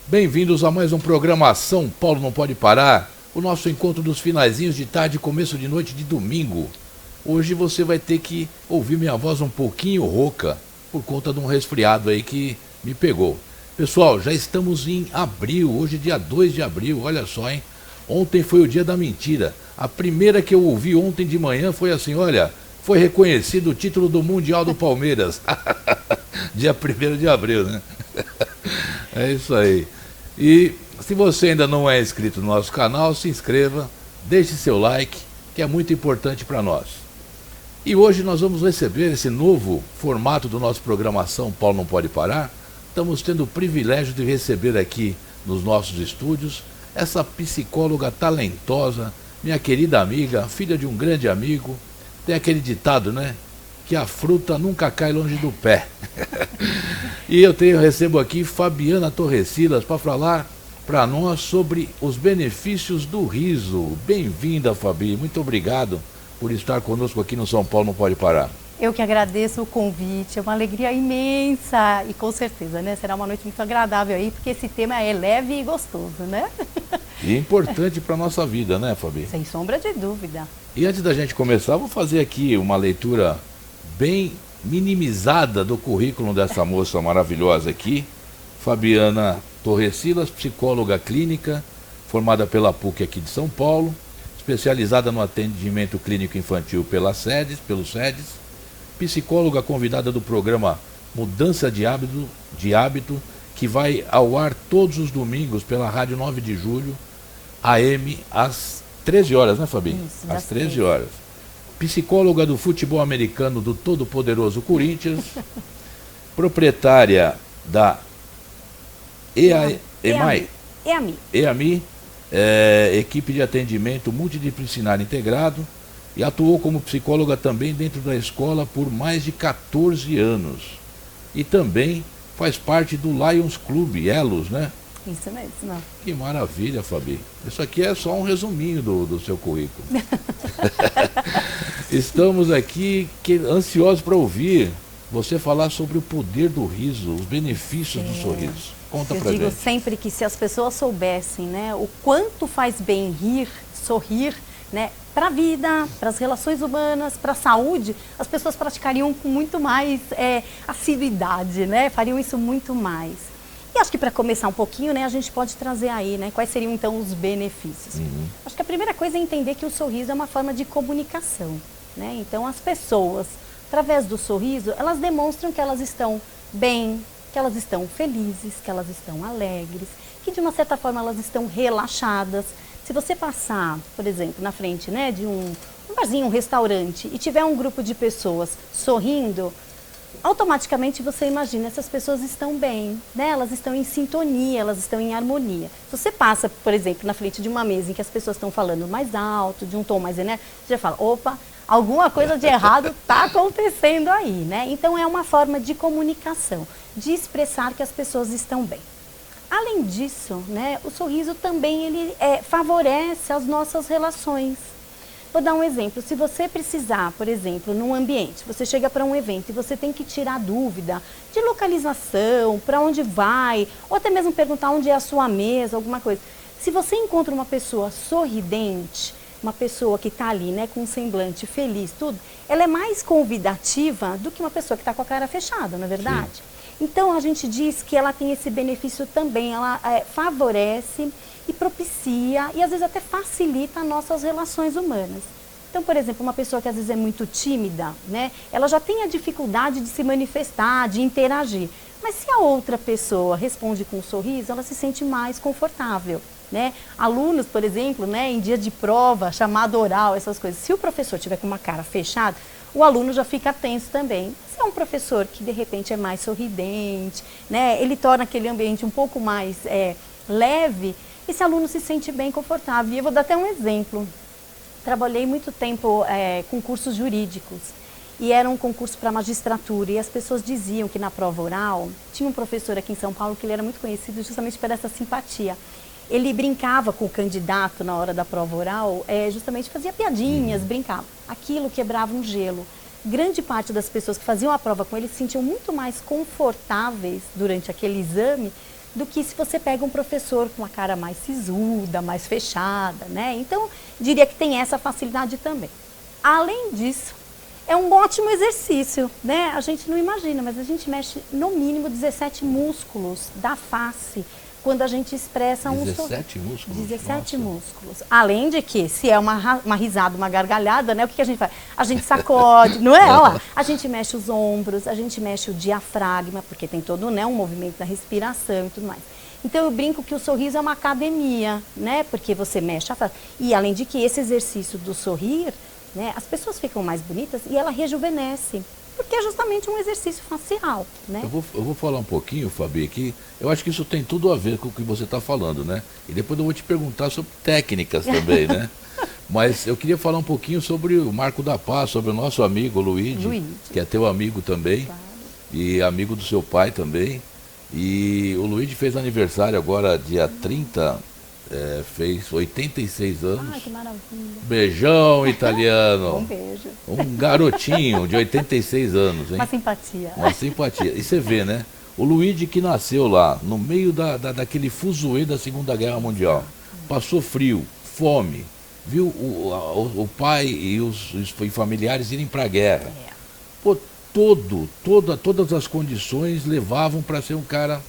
Bem-vindos a mais um programa São Paulo Não Pode Parar, o nosso encontro dos finaizinhos de tarde e começo de noite de domingo. Hoje você vai ter que ouvir minha voz um pouquinho rouca, por conta de um resfriado aí que me pegou. Pessoal, já estamos em abril, hoje é dia 2 de abril, olha só, hein? Ontem foi o dia da mentira. A primeira que eu ouvi ontem de manhã foi assim, olha, foi reconhecido o título do Mundial do Palmeiras. Dia 1º de abril, né? É isso aí. E se você ainda não é inscrito no nosso canal, se inscreva, deixe seu like, que é muito importante para nós. E hoje nós vamos receber esse novo formato do nosso programa São Paulo Não Pode Parar. Estamos tendo o privilégio de receber aqui nos nossos estúdios essa psicóloga talentosa, minha querida amiga, filha de um grande amigo. Tem aquele ditado, né? Que a fruta nunca cai longe do pé. E eu recebo aqui Fabiana Torresilas para falar para nós sobre os benefícios do riso. Bem-vinda, Fabi. Muito obrigado por estar conosco aqui no São Paulo Não Pode Parar. Eu que agradeço o convite, é uma alegria imensa e com certeza, né, será uma noite muito agradável aí, porque esse tema é leve e gostoso, né? E importante para a nossa vida, né, Fabi? Sem sombra de dúvida. E antes da gente começar, vou fazer aqui uma leitura bem minimizada do currículo dessa moça maravilhosa aqui, Fabiana Torresilas, psicóloga clínica, formada pela PUC aqui de São Paulo, especializada no atendimento clínico infantil pelos SEDES, psicóloga convidada do programa Mudança de Hábito, que vai ao ar todos os domingos pela Rádio 9 de Julho, AM, às 13 horas, né, Fabi? Isso, às 13 horas. Psicóloga do futebol americano do todo-poderoso Corinthians, proprietária da EAMI, equipe de atendimento multidisciplinar integrado, e atuou como psicóloga também dentro da escola por mais de 14 anos. E também faz parte do Lions Club, Elos, né? Isso mesmo. Que maravilha, Fabi. Isso aqui é só um resuminho do seu currículo. Estamos aqui ansiosos para ouvir você falar sobre o poder do riso, os benefícios do sorriso. Conta pra gente. Eu digo sempre que se as pessoas soubessem, né, o quanto faz bem rir, sorrir, né, para a vida, para as relações humanas, para a saúde, as pessoas praticariam com muito mais assiduidade, né, fariam isso muito mais. E acho que para começar um pouquinho, né, a gente pode trazer aí, né, quais seriam então os benefícios. Acho que a primeira coisa é entender que o sorriso é uma forma de comunicação, né? Então as pessoas, através do sorriso, elas demonstram que elas estão bem, que elas estão felizes, que elas estão alegres, que de uma certa forma elas estão relaxadas. Se você passar, por exemplo, na frente, né, de um barzinho, um restaurante, e tiver um grupo de pessoas sorrindo, automaticamente você imagina, essas pessoas estão bem, né? Elas estão em sintonia, elas estão em harmonia. Se você passa, por exemplo, na frente de uma mesa em que as pessoas estão falando mais alto, de um tom mais enérgico, você já fala, opa, alguma coisa de errado está acontecendo aí, né? Então é uma forma de comunicação, de expressar que as pessoas estão bem. Além disso, né, o sorriso também ele favorece as nossas relações. Vou dar um exemplo. Se você precisar, por exemplo, num ambiente, você chega para um evento e você tem que tirar dúvida de localização, para onde vai, ou até mesmo perguntar onde é a sua mesa, alguma coisa. Se você encontra uma pessoa sorridente, uma pessoa que está ali, né, com um semblante feliz, tudo, ela é mais convidativa do que uma pessoa que está com a cara fechada, não é verdade? Sim. Então a gente diz que ela tem esse benefício também, ela favorece e propicia e às vezes até facilita as nossas relações humanas. Então, por exemplo, uma pessoa que às vezes é muito tímida, né, ela já tem a dificuldade de se manifestar, de interagir. Mas se a outra pessoa responde com um sorriso, ela se sente mais confortável, né? Alunos, por exemplo, né, em dia de prova, chamado oral, essas coisas, se o professor tiver com uma cara fechada, o aluno já fica tenso também. Se é um professor que de repente é mais sorridente, né, ele torna aquele ambiente um pouco mais leve, esse aluno se sente bem confortável. E eu vou dar até um exemplo. Trabalhei muito tempo com cursos jurídicos e era um concurso para magistratura e as pessoas diziam que na prova oral, tinha um professor aqui em São Paulo que ele era muito conhecido justamente por essa simpatia. Ele brincava com o candidato na hora da prova oral, justamente fazia piadinhas, brincava. Aquilo quebrava um gelo. Grande parte das pessoas que faziam a prova com ele se sentiam muito mais confortáveis durante aquele exame do que se você pega um professor com a cara mais sisuda, mais fechada, né? Então, diria que tem essa facilidade também. Além disso, é um ótimo exercício, né? A gente não imagina, mas a gente mexe no mínimo 17 músculos da face quando a gente expressa um sorriso. 17 músculos? 17 músculos. Além de que, se é uma risada, uma gargalhada, né? O que a gente faz? A gente sacode, não é? Olha lá. A gente mexe os ombros, a gente mexe o diafragma, porque tem todo, né, um movimento da respiração e tudo mais. Então eu brinco que o sorriso é uma academia, né? Porque você mexe a face. E além de que esse exercício do sorrir, né, as pessoas ficam mais bonitas e ela rejuvenesce. Porque é justamente um exercício facial, né? Eu vou falar um pouquinho, Fabi, aqui. Eu acho que isso tem tudo a ver com o que você está falando, né? E depois eu vou te perguntar sobre técnicas também, né? Mas eu queria falar um pouquinho sobre o Marco da Paz, sobre o nosso amigo Luigi, que é teu amigo também, claro. E amigo do seu pai também. E o Luigi fez aniversário agora, dia 30, fez 86 anos. Ai, que maravilha. Beijão italiano. Um beijo. Um garotinho de 86 anos, hein? Uma simpatia. Uma simpatia. E você vê, né? O Luigi que nasceu lá, no meio daquele fuzuê da Segunda Guerra Mundial. Passou frio, fome, viu o pai e os familiares irem para a guerra. Pô, todas as condições levavam para ser um cara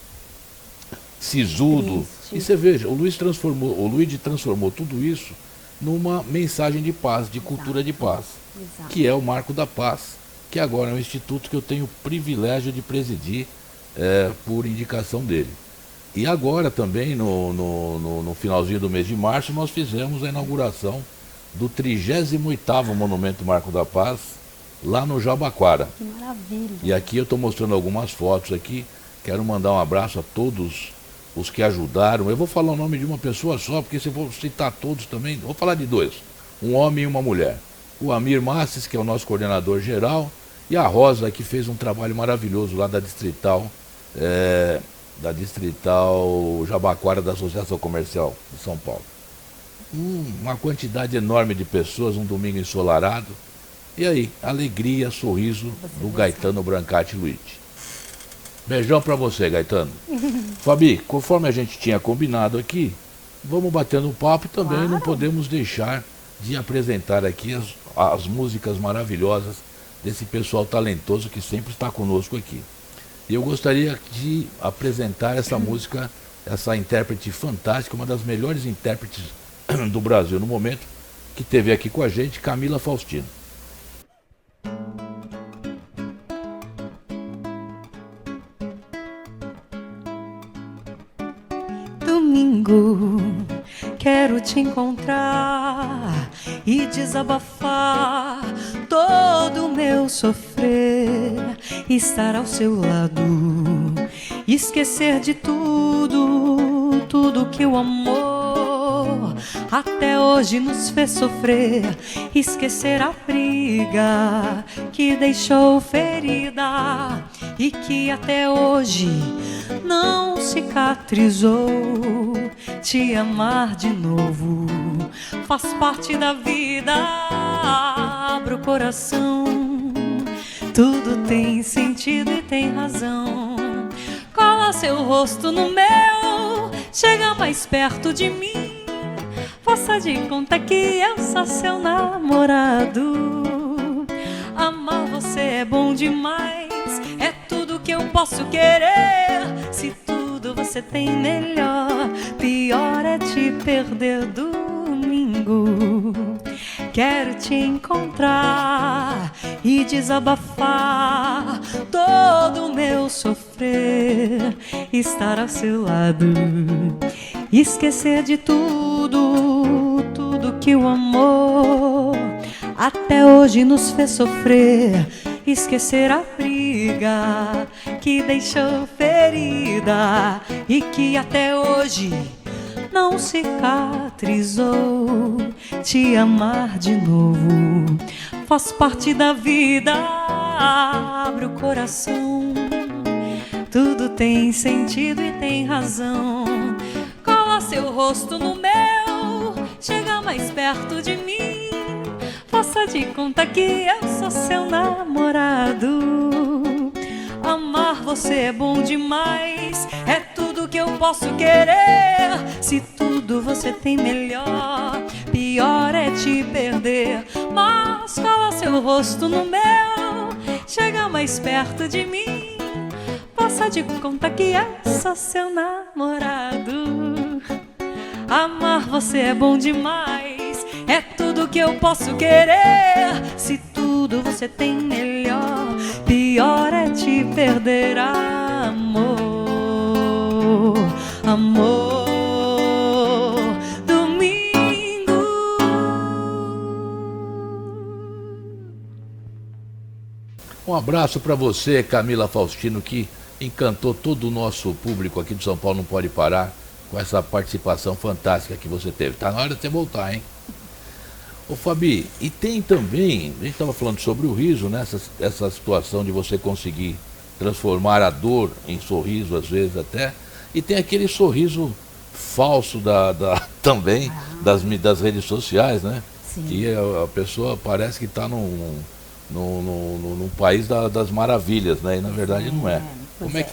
sisudo. E você veja, o Luigi transformou tudo isso numa mensagem de paz, de cultura de paz, que é o Marco da Paz, que agora é um instituto que eu tenho o privilégio de presidir por indicação dele. E agora também, no finalzinho do mês de março, nós fizemos a inauguração do 38º Monumento Marco da Paz, lá no Jabaquara. Que maravilha! E aqui eu estou mostrando algumas fotos aqui, quero mandar um abraço a todos os que ajudaram. Eu vou falar o nome de uma pessoa só, porque se eu for citar todos também, vou falar de dois, um homem e uma mulher. O Amir Masses, que é o nosso coordenador geral, e a Rosa, que fez um trabalho maravilhoso lá da Distrital Jabaquara, da Associação Comercial de São Paulo. Uma quantidade enorme de pessoas, um domingo ensolarado. E aí, alegria, sorriso do Gaetano Brancati Luigi. Beijão pra você, Gaetano. Fabi, conforme a gente tinha combinado aqui, vamos batendo um papo e também não podemos deixar de apresentar aqui as músicas maravilhosas desse pessoal talentoso que sempre está conosco aqui. E eu gostaria de apresentar essa música, essa intérprete fantástica, uma das melhores intérpretes do Brasil no momento, que esteve aqui com a gente, Camila Faustino. Domingo, quero te encontrar e desabafar todo o meu sofrer, estar ao seu lado, esquecer de tudo, tudo que o amor até hoje nos fez sofrer, esquecer a briga que deixou ferida e que até hoje não cicatrizou. Te amar de novo faz parte da vida. Abra o coração, tudo tem sentido e tem razão. Cola seu rosto no meu, chega mais perto de mim, faça de conta que eu sou seu namorado. Amar você é bom demais, é tudo que eu posso querer. Se tudo você tem melhor, pior é te perder. Domingo, quero te encontrar e desabafar todo o meu sofrer, estar ao seu lado, esquecer de tudo, tudo que o amor até hoje nos fez sofrer, esquecer a briga que deixou ferida e que até hoje não cicatrizou. Te amar de novo faz parte da vida. Abre o coração, tudo tem sentido e tem razão. Cola seu rosto no meu, chega mais perto de mim, faça de conta que eu sou seu namorado. Amar você é bom demais, é tudo tudo que eu posso querer. Se tudo você tem melhor, pior é te perder. Mas cola seu rosto no meu, chega mais perto de mim, faça de conta que é só seu namorado. Amar você é bom demais, é tudo que eu posso querer. Se tudo você tem melhor, pior é te perder. Amor, amor, domingo. Um abraço para você, Camila Faustino, que encantou todo o nosso público aqui de São Paulo Não Pode Parar com essa participação fantástica que você teve. Tá na hora de você voltar, hein? Ô Fabi, e tem também, a gente estava falando sobre o riso, né? Essa situação de você conseguir transformar a dor em sorriso, às vezes até, e tem aquele sorriso falso também das redes sociais, né? Sim. Que a pessoa parece que está num país das maravilhas, né? E na verdade não é. Como é que...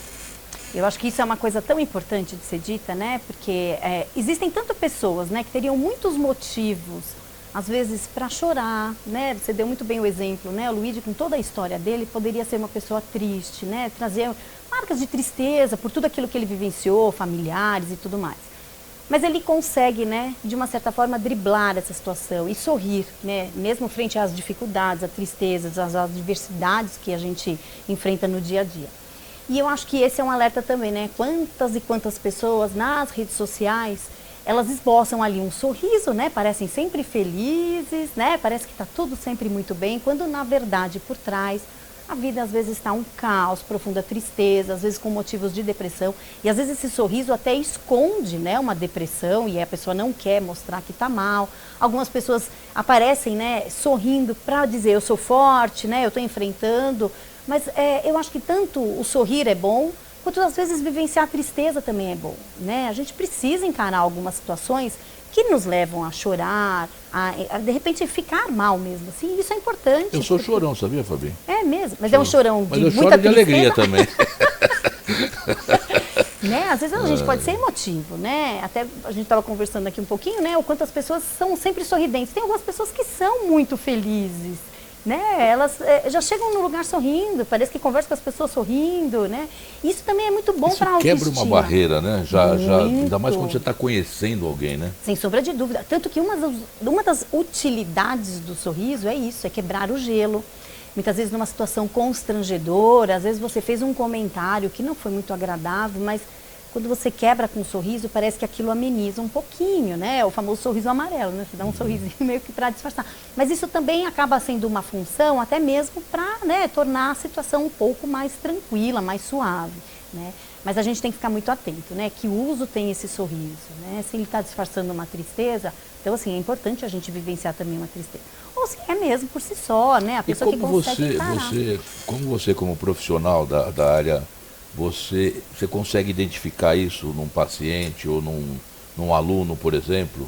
Eu acho que isso é uma coisa tão importante de ser dita, né? Porque existem tantas pessoas, né, que teriam muitos motivos, às vezes, para chorar, né? Você deu muito bem o exemplo, né? O Luigi, com toda a história dele, poderia ser uma pessoa triste, né? Trazer marcas de tristeza por tudo aquilo que ele vivenciou, familiares e tudo mais. Mas ele consegue, né, de uma certa forma, driblar essa situação e sorrir, né? Mesmo frente às dificuldades, às tristezas, às adversidades que a gente enfrenta no dia a dia. E eu acho que esse é um alerta também, né? Quantas e quantas pessoas nas redes sociais, elas esboçam ali um sorriso, né? Parecem sempre felizes, né? Parece que está tudo sempre muito bem, quando na verdade por trás a vida às vezes está um caos, profunda tristeza, às vezes com motivos de depressão. E às vezes esse sorriso até esconde, né, uma depressão e a pessoa não quer mostrar que está mal. Algumas pessoas aparecem, né, sorrindo para dizer eu sou forte, né, eu estou enfrentando. Mas eu acho que tanto o sorrir é bom, quanto às vezes vivenciar a tristeza também é bom, né? A gente precisa encarar algumas situações que nos levam a chorar, a de repente ficar mal mesmo, assim, isso é importante. Eu sou chorão, sabia, Fabi? É mesmo, mas é um chorão de mas eu muita choro de alegria também. Né? Às vezes a gente pode ser emotivo, né? Até a gente estava conversando aqui um pouquinho, né? O quanto as pessoas são sempre sorridentes. Tem algumas pessoas que são muito felizes, né? Elas já chegam no lugar sorrindo, parece que conversam com as pessoas sorrindo, né? Isso também é muito bom para a autoestima. Quebra uma barreira, né? Já, ainda mais quando você está conhecendo alguém, né? Sem sombra de dúvida. Tanto que uma das utilidades do sorriso é isso, é quebrar o gelo. Muitas vezes numa situação constrangedora, às vezes você fez um comentário que não foi muito agradável, mas quando você quebra com um sorriso, parece que aquilo ameniza um pouquinho, né? O famoso sorriso amarelo, né? Você dá um sorrisinho meio que para disfarçar. Mas isso também acaba sendo uma função até mesmo para, né, tornar a situação um pouco mais tranquila, mais suave, né? Mas a gente tem que ficar muito atento, né? Que uso tem esse sorriso, né? Se ele está disfarçando uma tristeza, então assim, é importante a gente vivenciar também uma tristeza. Ou se é mesmo por si só, né? A pessoa que consegue encarar. Como você como profissional da área, você consegue identificar isso num paciente ou num aluno, por exemplo?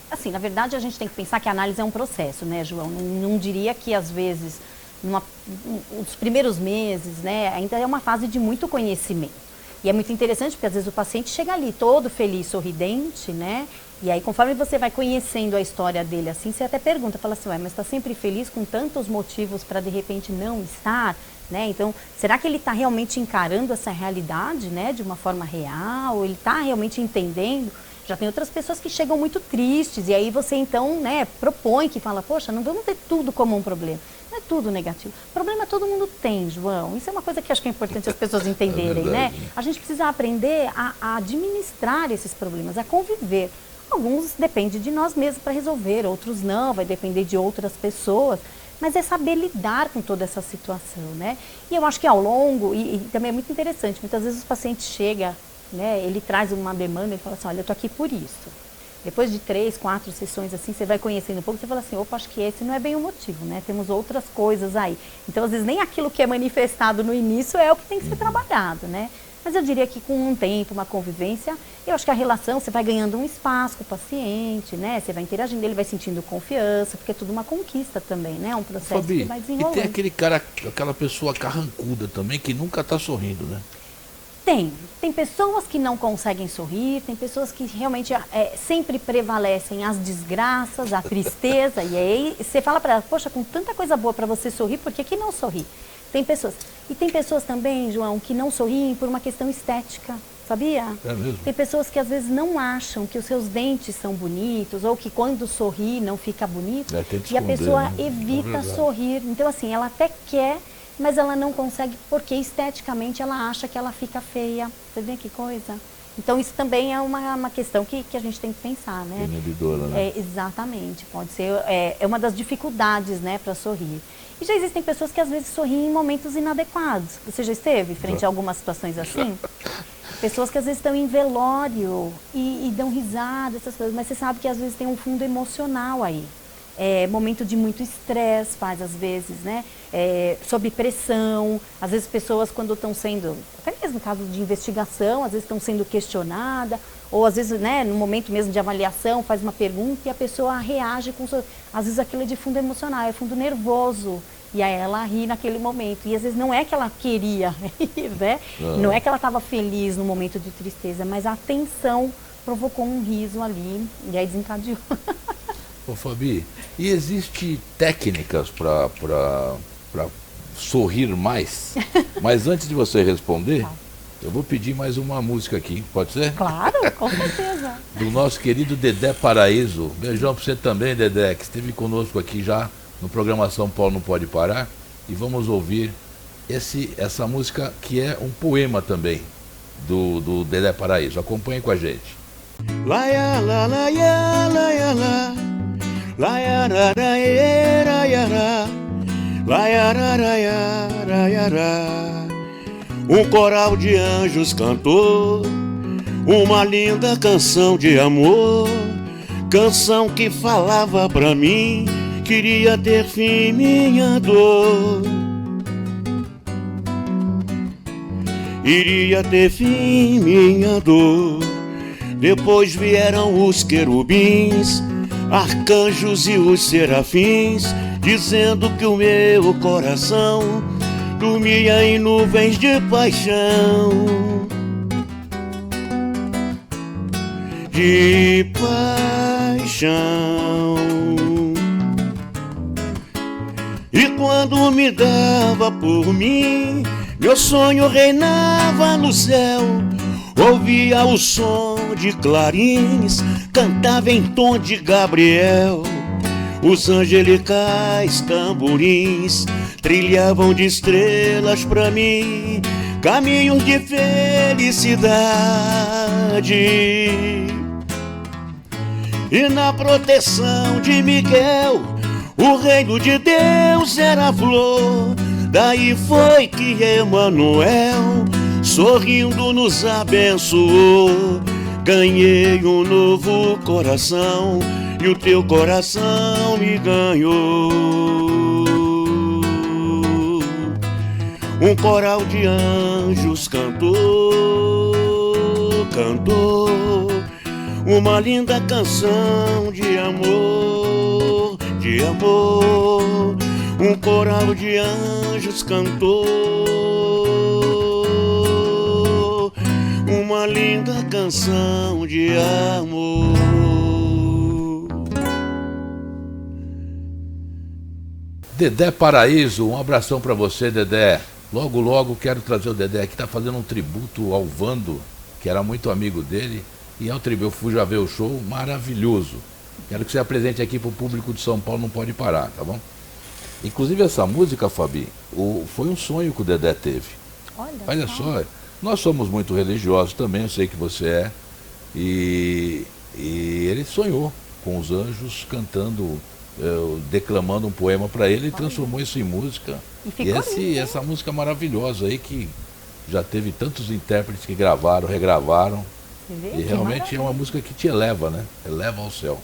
Assim, na verdade a gente tem que pensar que a análise é um processo, né, João? Não diria que às vezes, nos primeiros meses, né, ainda é uma fase de muito conhecimento. E é muito interessante porque às vezes o paciente chega ali todo feliz, sorridente, né? E aí conforme você vai conhecendo a história dele assim, você até pergunta, fala assim, ué, mas está sempre feliz com tantos motivos para de repente não estar, né? Então, será que ele está realmente encarando essa realidade, né, de uma forma real? Ele está realmente entendendo? Já tem outras pessoas que chegam muito tristes e aí você então, né, propõe que fala, poxa, não vamos ter tudo como um problema. Não é tudo negativo. Problema todo mundo tem, João. Isso é uma coisa que acho que é importante as pessoas entenderem, né? A gente precisa aprender a administrar esses problemas, a conviver. Alguns dependem de nós mesmos para resolver, outros não, vai depender de outras pessoas. Mas é saber lidar com toda essa situação, né? E eu acho que ao longo, e também é muito interessante, muitas vezes o paciente chega, né, ele traz uma demanda e fala assim, olha, eu tô aqui por isso. Depois de 3, 4 sessões assim, você vai conhecendo um pouco, você fala assim, opa, acho que esse não é bem o motivo, né? Temos outras coisas aí. Então, às vezes, nem aquilo que é manifestado no início é o que tem que ser trabalhado, né? Mas eu diria que com um tempo, uma convivência, eu acho que a relação, você vai ganhando um espaço com o paciente, né? Você vai interagindo, ele vai sentindo confiança, porque é tudo uma conquista também, né? É um processo Fabi, que vai desenrolando. e tem aquele cara, aquela pessoa carrancuda também, que nunca está sorrindo, né? Tem pessoas que não conseguem sorrir, tem pessoas que realmente sempre prevalecem as desgraças, a tristeza, e aí você fala para ela, poxa, com tanta coisa boa para você sorrir, por que não sorrir? Tem pessoas. E tem pessoas também, João, que não sorriem por uma questão estética, sabia? É mesmo? Tem pessoas que às vezes não acham que os seus dentes são bonitos, ou que quando sorri não fica bonito, e a pessoa evita sorrir. Então assim, ela até quer, mas ela não consegue porque esteticamente ela acha que ela fica feia. Você vê que coisa? Então isso também é uma questão que a gente tem que pensar, né? Inibidora, né? Exatamente, pode ser, é uma das dificuldades, né, para sorrir. E já existem pessoas que às vezes sorriem em momentos inadequados. Você já esteve frente a algumas situações assim? Pessoas que às vezes estão em velório e dão risada, essas coisas, mas você sabe que às vezes tem um fundo emocional aí. Momento de muito estresse faz às vezes, né? Sob pressão, às vezes pessoas quando estão sendo, até mesmo no caso de investigação, às vezes estão sendo questionadas, ou às vezes, né, no momento mesmo de avaliação, faz uma pergunta e a pessoa reage com, às vezes aquilo é de fundo emocional, é fundo nervoso. E aí ela ri naquele momento. E às vezes não é que ela queria rir, né? Não é que ela estava feliz no momento de tristeza, mas a tensão provocou um riso ali e aí desencadeou. Ô Fabi, e existe técnicas para sorrir mais? Mas antes de você responder, eu vou pedir mais uma música aqui, pode ser? Claro, com certeza. Do nosso querido Dedé Paraíso. Beijão para você também, Dedé, que esteve conosco aqui já no programa São Paulo Não Pode Parar. E vamos ouvir essa música que é um poema também do Dedé Paraíso. Acompanhe com a gente. Laia la la ya la ya la laia ra ra ra ya laia ra ra ra. Um coral de anjos cantou uma linda canção de amor, canção que falava pra mim, queria ter fim minha dor, iria ter fim minha dor. Depois vieram os querubins, arcanjos e os serafins, dizendo que o meu coração dormia em nuvens de paixão. De paixão. E quando me dava por mim, meu sonho reinava no céu. Ouvia o som de clarins, cantava em tom de Gabriel. Os angelicais tamborins trilhavam de estrelas pra mim, caminhos de felicidade. E na proteção de Miguel, o reino de Deus era flor. Daí foi que Emanuel, sorrindo, nos abençoou. Ganhei um novo coração e o teu coração me ganhou. Um coral de anjos cantou uma linda canção de amor, de amor. Um coral de anjos cantou uma linda canção de amor. Dedé Paraíso, um abração para você, Dedé. Logo, logo quero trazer o Dedé que está fazendo um tributo ao Vando, que era muito amigo dele. E ao tributo, eu fui já ver o show, maravilhoso. Quero que você apresente aqui para o público de São Paulo Não Pode Parar, tá bom? Inclusive essa música, Fabi, foi um sonho que o Dedé teve. Olha só, nós somos muito religiosos também, eu sei que você é. E ele sonhou com os anjos cantando, declamando um poema para ele e transformou isso em música. E essa música maravilhosa aí que já teve tantos intérpretes que gravaram, regravaram. E realmente é uma música que te eleva, né? Eleva ao céu.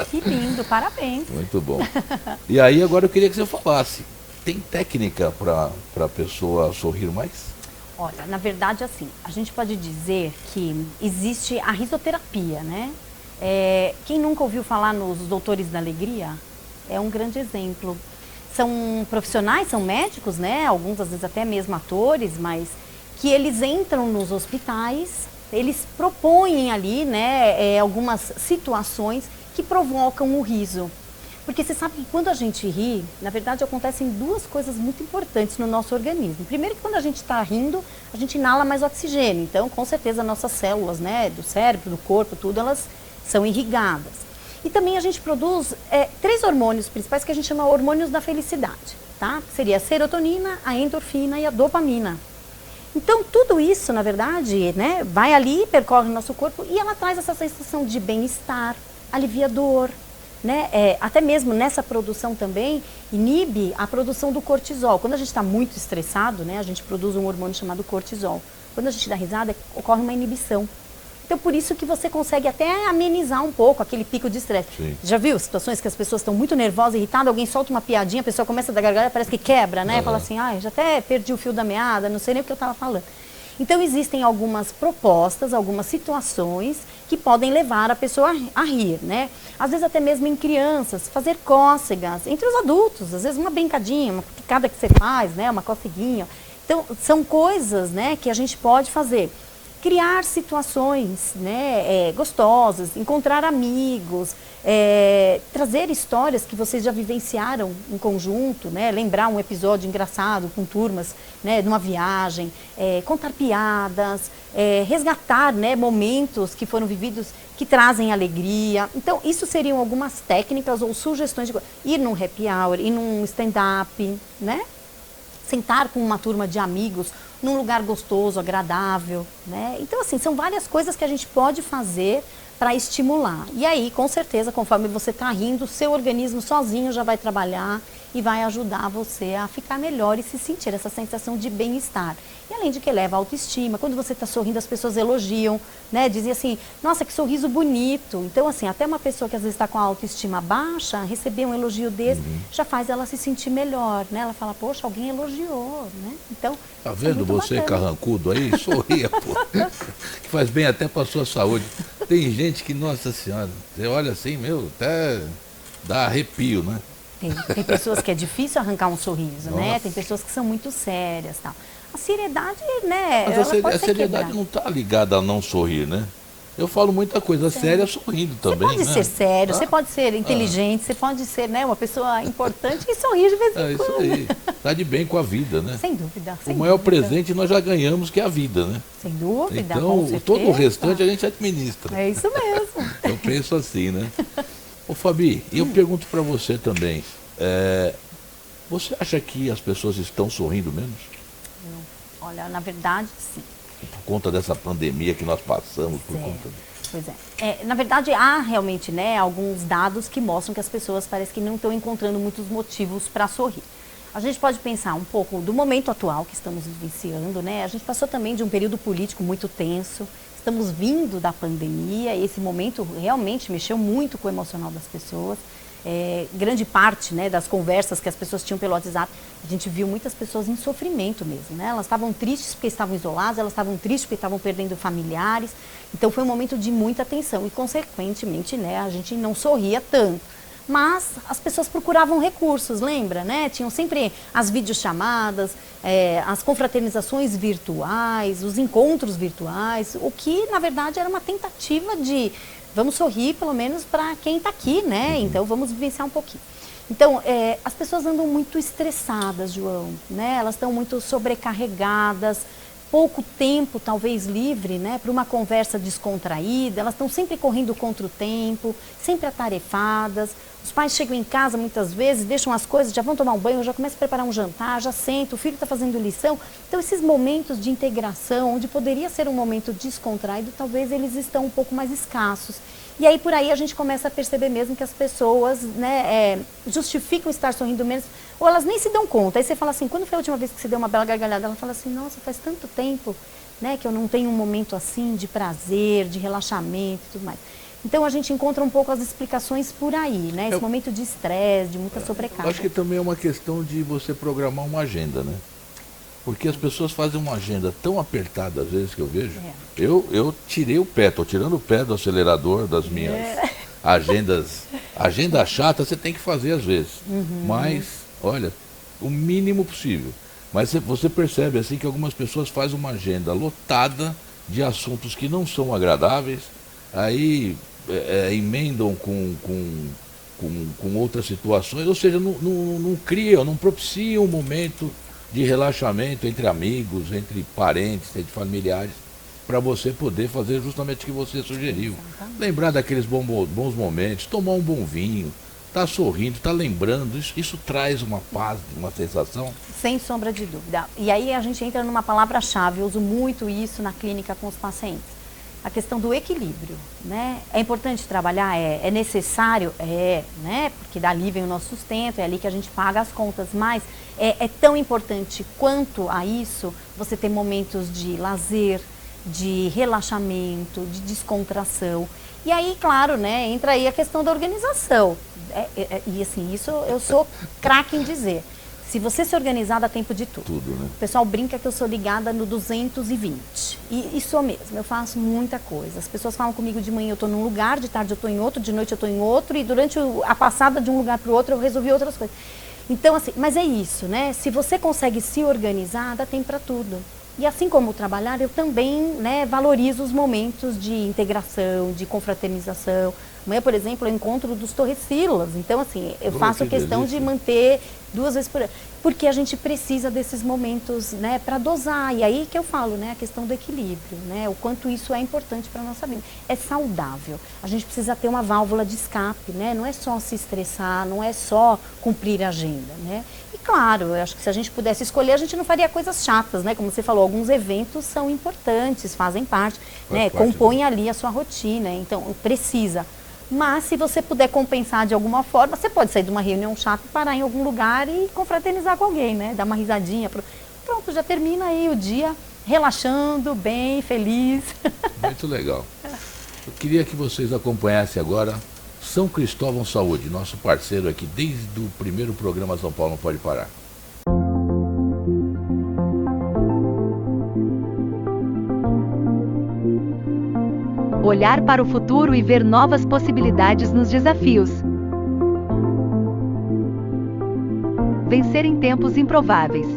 Que lindo, parabéns. Muito bom. E aí agora eu queria que você falasse, tem técnica para a pessoa sorrir mais? Olha, na verdade assim, a gente pode dizer que existe a risoterapia, né? Quem nunca ouviu falar nos Doutores da Alegria é um grande exemplo. São profissionais, são médicos, né? Alguns às vezes até mesmo atores, mas que eles entram nos hospitais, eles propõem ali, né, algumas situações que provocam o riso. Porque você sabe que quando a gente ri, na verdade acontecem duas coisas muito importantes no nosso organismo. Primeiro que quando a gente está rindo, a gente inala mais oxigênio. Então, com certeza, nossas células, né, do cérebro, do corpo, tudo, elas são irrigadas. E também a gente produz 3 hormônios principais que a gente chama hormônios da felicidade, tá? Seria a serotonina, a endorfina e a dopamina. Então, tudo isso, na verdade, né, vai ali, percorre o nosso corpo e ela traz essa sensação de bem-estar, alivia dor, né? Até mesmo nessa produção também, inibe a produção do cortisol. Quando a gente está muito estressado, né, a gente produz um hormônio chamado cortisol. Quando a gente dá risada, ocorre uma inibição. Então, por isso que você consegue até amenizar um pouco aquele pico de estresse. Já viu situações que as pessoas estão muito nervosas, irritadas, alguém solta uma piadinha, a pessoa começa a dar gargalhada, parece que quebra, né? Fala assim, já até perdi o fio da meada, não sei nem o que eu estava falando. Então, existem algumas propostas, algumas situações que podem levar a pessoa a rir, né? Às vezes até mesmo em crianças, fazer cócegas, entre os adultos, às vezes uma brincadinha, uma picada que você faz, né? Uma coceguinha. Então, são coisas, né, que a gente pode fazer. Criar situações, né, gostosas, encontrar amigos, trazer histórias que vocês já vivenciaram em conjunto, né, lembrar um episódio engraçado com turmas, né, de uma viagem, contar piadas, resgatar, né, momentos que foram vividos que trazem alegria. Então, isso seriam algumas técnicas ou sugestões de ir num happy hour, ir num stand-up, né? Sentar com uma turma de amigos num lugar gostoso, agradável, né? Então, assim, são várias coisas que a gente pode fazer para estimular. E aí, com certeza, conforme você está rindo, o seu organismo sozinho já vai trabalhar e vai ajudar você a ficar melhor e se sentir essa sensação de bem-estar. E além de que eleva a autoestima, quando você está sorrindo, as pessoas elogiam, né? Dizem assim, nossa, que sorriso bonito. Então, assim, até uma pessoa que às vezes está com a autoestima baixa, receber um elogio desse, já faz ela se sentir melhor, né? Ela fala, poxa, alguém elogiou, né? Então, tá vendo você, bacana. carrancudo aí? Sorria, pô. Que faz bem até para sua saúde. Tem gente que, nossa senhora, você olha assim, meu, até dá arrepio, né? Tem pessoas que é difícil arrancar um sorriso, né? Nossa. Tem pessoas que são muito sérias, tal. A seriedade, né? Mas ela pode a ser seriedade quebrada. não está ligada a não sorrir, né? Eu falo muita coisa séria sorrindo Você também, pode né? ser sério, Ah, você pode ser inteligente, você pode ser, né, uma pessoa importante e sorrir de vez É em isso quando. aí. Tá de bem com a vida, né? Sem dúvida. O sem maior dúvida. presente nós já ganhamos, que é a vida, né? Sem dúvida, com Então, certeza. todo o restante a gente administra. É isso mesmo. Eu penso assim, né? Ô Fabi, e eu pergunto para você também, você acha que as pessoas estão sorrindo menos? Olha, na verdade, sim. Por conta dessa pandemia que nós passamos, por É. conta... Pois é. Na verdade, há realmente, né, alguns dados que mostram que as pessoas parecem que não estão encontrando muitos motivos para sorrir. A gente pode pensar um pouco do momento atual que estamos vivenciando, né? A gente passou também de um período político muito tenso, estamos vindo da pandemia e esse momento realmente mexeu muito com o emocional das pessoas. Grande parte, né, das conversas que as pessoas tinham pelo WhatsApp, a gente viu muitas pessoas em sofrimento mesmo, né? Elas estavam tristes porque estavam isoladas, elas estavam tristes porque estavam perdendo familiares. Então foi um momento de muita tensão e, consequentemente, né, a gente não sorria tanto. Mas as pessoas procuravam recursos, lembra, né? Tinham sempre as videochamadas, as confraternizações virtuais, os encontros virtuais, o que, na verdade, era uma tentativa de vamos sorrir, pelo menos, para quem está aqui, né? Então, vamos vivenciar um pouquinho. Então, as pessoas andam muito estressadas, João, né? Elas estão muito sobrecarregadas, pouco tempo, talvez, livre, né? Para uma conversa descontraída, elas estão sempre correndo contra o tempo, sempre atarefadas. Os pais chegam em casa, muitas vezes, deixam as coisas, já vão tomar um banho, já começam a preparar um jantar, já sentam, o filho está fazendo lição. Então, esses momentos de integração, onde poderia ser um momento descontraído, talvez eles estão um pouco mais escassos. E aí, por aí, a gente começa a perceber mesmo que as pessoas, né, justificam estar sorrindo menos, ou elas nem se dão conta. Aí você fala assim, quando foi a última vez que você deu uma bela gargalhada? Ela fala assim, nossa, faz tanto tempo, né, que eu não tenho um momento assim de prazer, de relaxamento e tudo mais. Então, a gente encontra um pouco as explicações por aí, né? Esse momento de estresse, de muita sobrecarga. Acho que também é uma questão de você programar uma agenda, né? Porque as pessoas fazem uma agenda tão apertada, às vezes, que eu vejo. Eu tirei o pé, estou tirando o pé do acelerador das minhas agendas. Agenda chata você tem que fazer às vezes. Mas, olha, o mínimo possível. Mas você percebe assim que algumas pessoas fazem uma agenda lotada de assuntos que não são agradáveis, aí emendam com outras situações, ou seja, não criam, não propiciam um momento de relaxamento entre amigos, entre parentes, entre familiares, para você poder fazer justamente o que você sugeriu. Exatamente. Lembrar daqueles bons momentos, tomar um bom vinho, tá sorrindo, tá lembrando, isso traz uma paz, uma sensação. Sem sombra de dúvida. E aí a gente entra numa palavra-chave, eu uso muito isso na clínica com os pacientes. A questão do equilíbrio, né? É importante trabalhar? É necessário? Né? Porque dali vem o nosso sustento, é ali que a gente paga as contas, mas é tão importante quanto a isso, você ter momentos de lazer, de relaxamento, de descontração. E aí, claro, né, entra aí a questão da organização. E assim, isso eu sou craque em dizer. Se você se organizar, dá tempo de tudo. Tudo, né? O pessoal brinca que eu sou ligada no 220. E sou mesmo, eu faço muita coisa. As pessoas falam comigo de manhã, eu estou num lugar, de tarde eu estou em outro, de noite eu estou em outro, e durante a passada de um lugar para o outro eu resolvi outras coisas. Então, assim, mas é isso, né? Se você consegue se organizar, dá tempo para tudo. E assim como trabalhar, eu também, né, valorizo os momentos de integração, de confraternização. Amanhã, por exemplo, é o encontro dos Torrecilas. Então, assim, eu faço questão de manter 2 vezes por ano. Porque a gente precisa desses momentos, né, para dosar. E aí que eu falo, né, a questão do equilíbrio, né, o quanto isso é importante para a nossa vida. É saudável. A gente precisa ter uma válvula de escape, né? Não é só se estressar, não é só cumprir a agenda, né? E claro, eu acho que se a gente pudesse escolher, a gente não faria coisas chatas, né? Como você falou, alguns eventos são importantes, fazem parte, né? Compõem ali a sua rotina, então precisa. Mas se você puder compensar de alguma forma, você pode sair de uma reunião chata e parar em algum lugar e confraternizar com alguém, né? Dar uma risadinha. Pronto, já termina aí o dia relaxando, bem, feliz. Muito legal. Eu queria que vocês acompanhassem agora São Cristóvão Saúde, nosso parceiro aqui desde o primeiro programa São Paulo Não Pode Parar. Olhar para o futuro e ver novas possibilidades nos desafios. Vencer em tempos improváveis.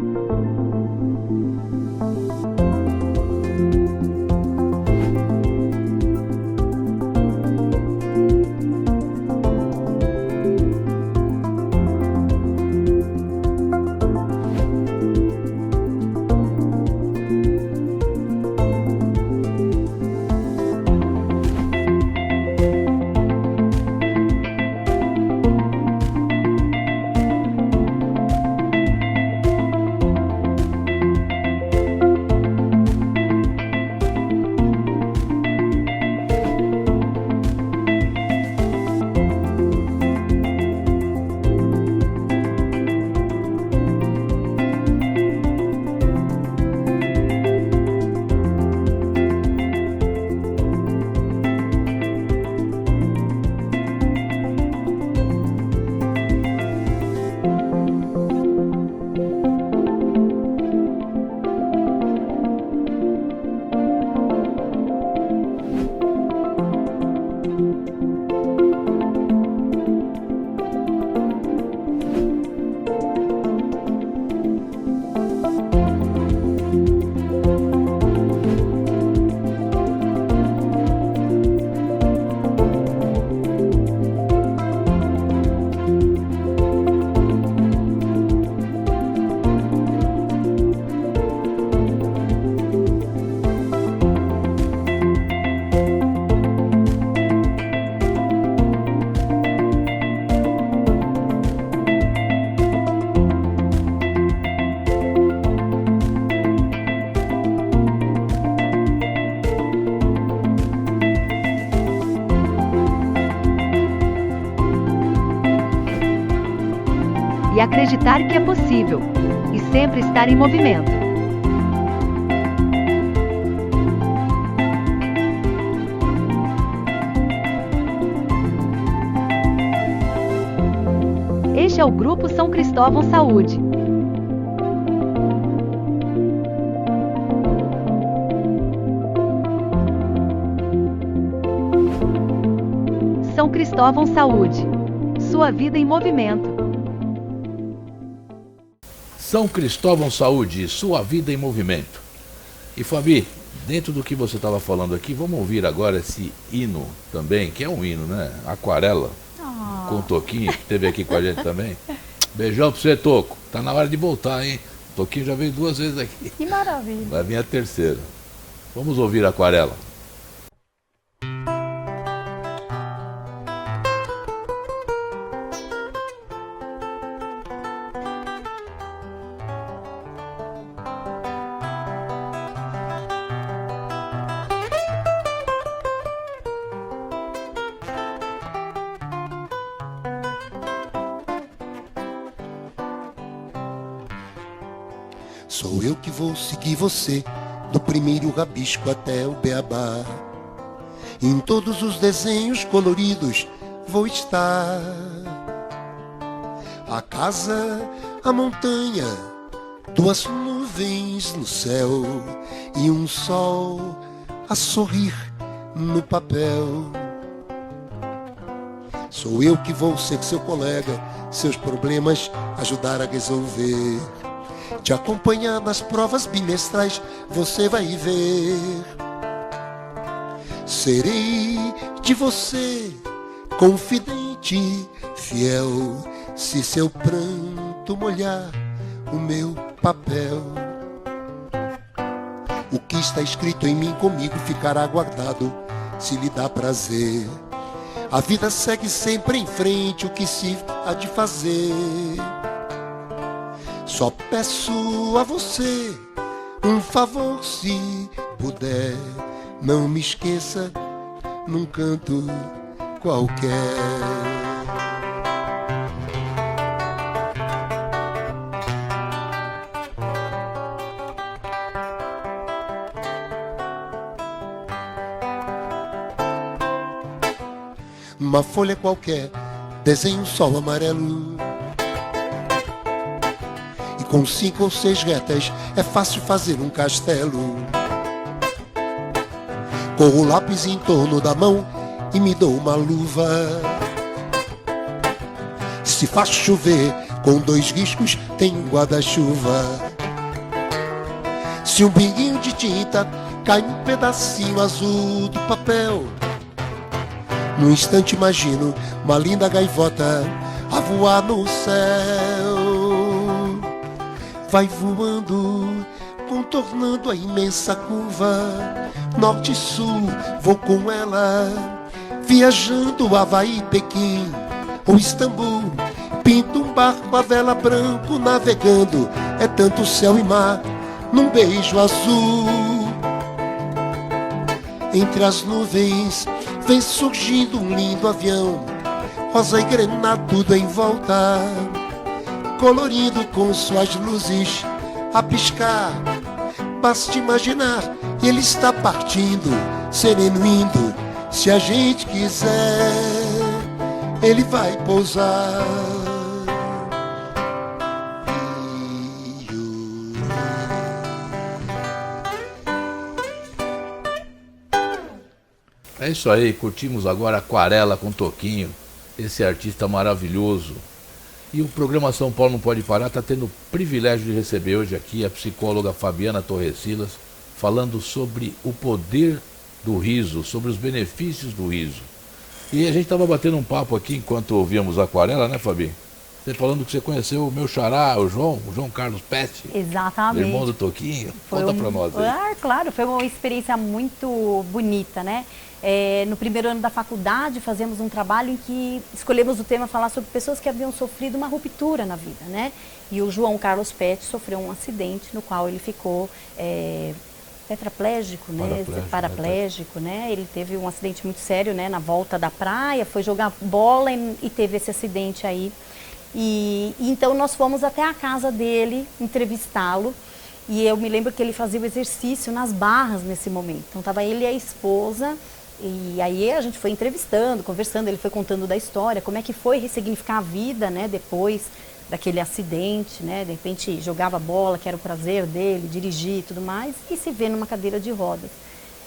E acreditar que é possível, e sempre estar em movimento. Este é o Grupo São Cristóvão Saúde. São Cristóvão Saúde. Sua vida em movimento. São Cristóvão Saúde, sua vida em movimento. E Fabi, dentro do que você estava falando aqui, vamos ouvir agora esse hino também, que é um hino, né? Aquarela, com o Toquinho, que esteve aqui com a gente também. Beijão pra você, Toco. Tá na hora de voltar, hein? O Toquinho já veio 2 vezes aqui. Que maravilha. Vai vir a terceira. Vamos ouvir Aquarela. Sou eu que vou seguir você, do primeiro rabisco até o beabá. Em todos os desenhos coloridos vou estar. A casa, a montanha, 2 nuvens no céu e um sol a sorrir no papel. Sou eu que vou ser seu colega, seus problemas ajudar a resolver. Te acompanhar nas provas bimestrais, você vai ver. Serei de você, confidente, fiel, se seu pranto molhar o meu papel. O que está escrito em mim comigo ficará guardado, se lhe dá prazer. A vida segue sempre em frente, o que se há de fazer. Só peço a você um favor, se puder, não me esqueça num canto qualquer. Numa folha qualquer, desenhe um sol amarelo. Com 5 ou 6 retas é fácil fazer um castelo. Corro o lápis em torno da mão e me dou uma luva. Se faz chover com 2 riscos, tem um guarda-chuva. Se um pinguinho de tinta cai num pedacinho azul do papel, num instante imagino uma linda gaivota a voar no céu. Vai voando, contornando a imensa curva, norte e sul, vou com ela, viajando Havaí, Pequim ou Istambul. Pinto um barco a vela branco, navegando, é tanto céu e mar, num beijo azul. Entre as nuvens, vem surgindo um lindo avião, rosa e grená, tudo em volta, colorido com suas luzes a piscar. Basta imaginar, ele está partindo, sereno indo. Se a gente quiser, ele vai pousar. É isso aí, curtimos agora Aquarela com Toquinho, esse artista maravilhoso. E o programa São Paulo Não Pode Parar está tendo o privilégio de receber hoje aqui a psicóloga Fabiana Torresilas, falando sobre o poder do riso, sobre os benefícios do riso. E a gente estava batendo um papo aqui enquanto ouvíamos Aquarela, né, Fabi? Você falando que você conheceu o meu xará, o João Carlos Peste. Exatamente. Irmão do Toquinho. Conta pra nós aí. Ah, claro, foi uma experiência muito bonita, né? No primeiro ano da faculdade, fazemos um trabalho em que escolhemos o tema falar sobre pessoas que haviam sofrido uma ruptura na vida, né? E o João Carlos Peste sofreu um acidente no qual ele ficou tetraplégico, né? Paraplégico, né? Ele teve um acidente muito sério, né? Na volta da praia, foi jogar bola e teve esse acidente aí. E então nós fomos até a casa dele entrevistá-lo, e eu me lembro que ele fazia o exercício nas barras nesse momento. Então estava ele e a esposa, e aí a gente foi entrevistando, conversando, ele foi contando da história, como é que foi ressignificar a vida, né, depois daquele acidente, né? De repente jogava bola, que era o prazer dele, dirigir e tudo mais, e se vê numa cadeira de rodas.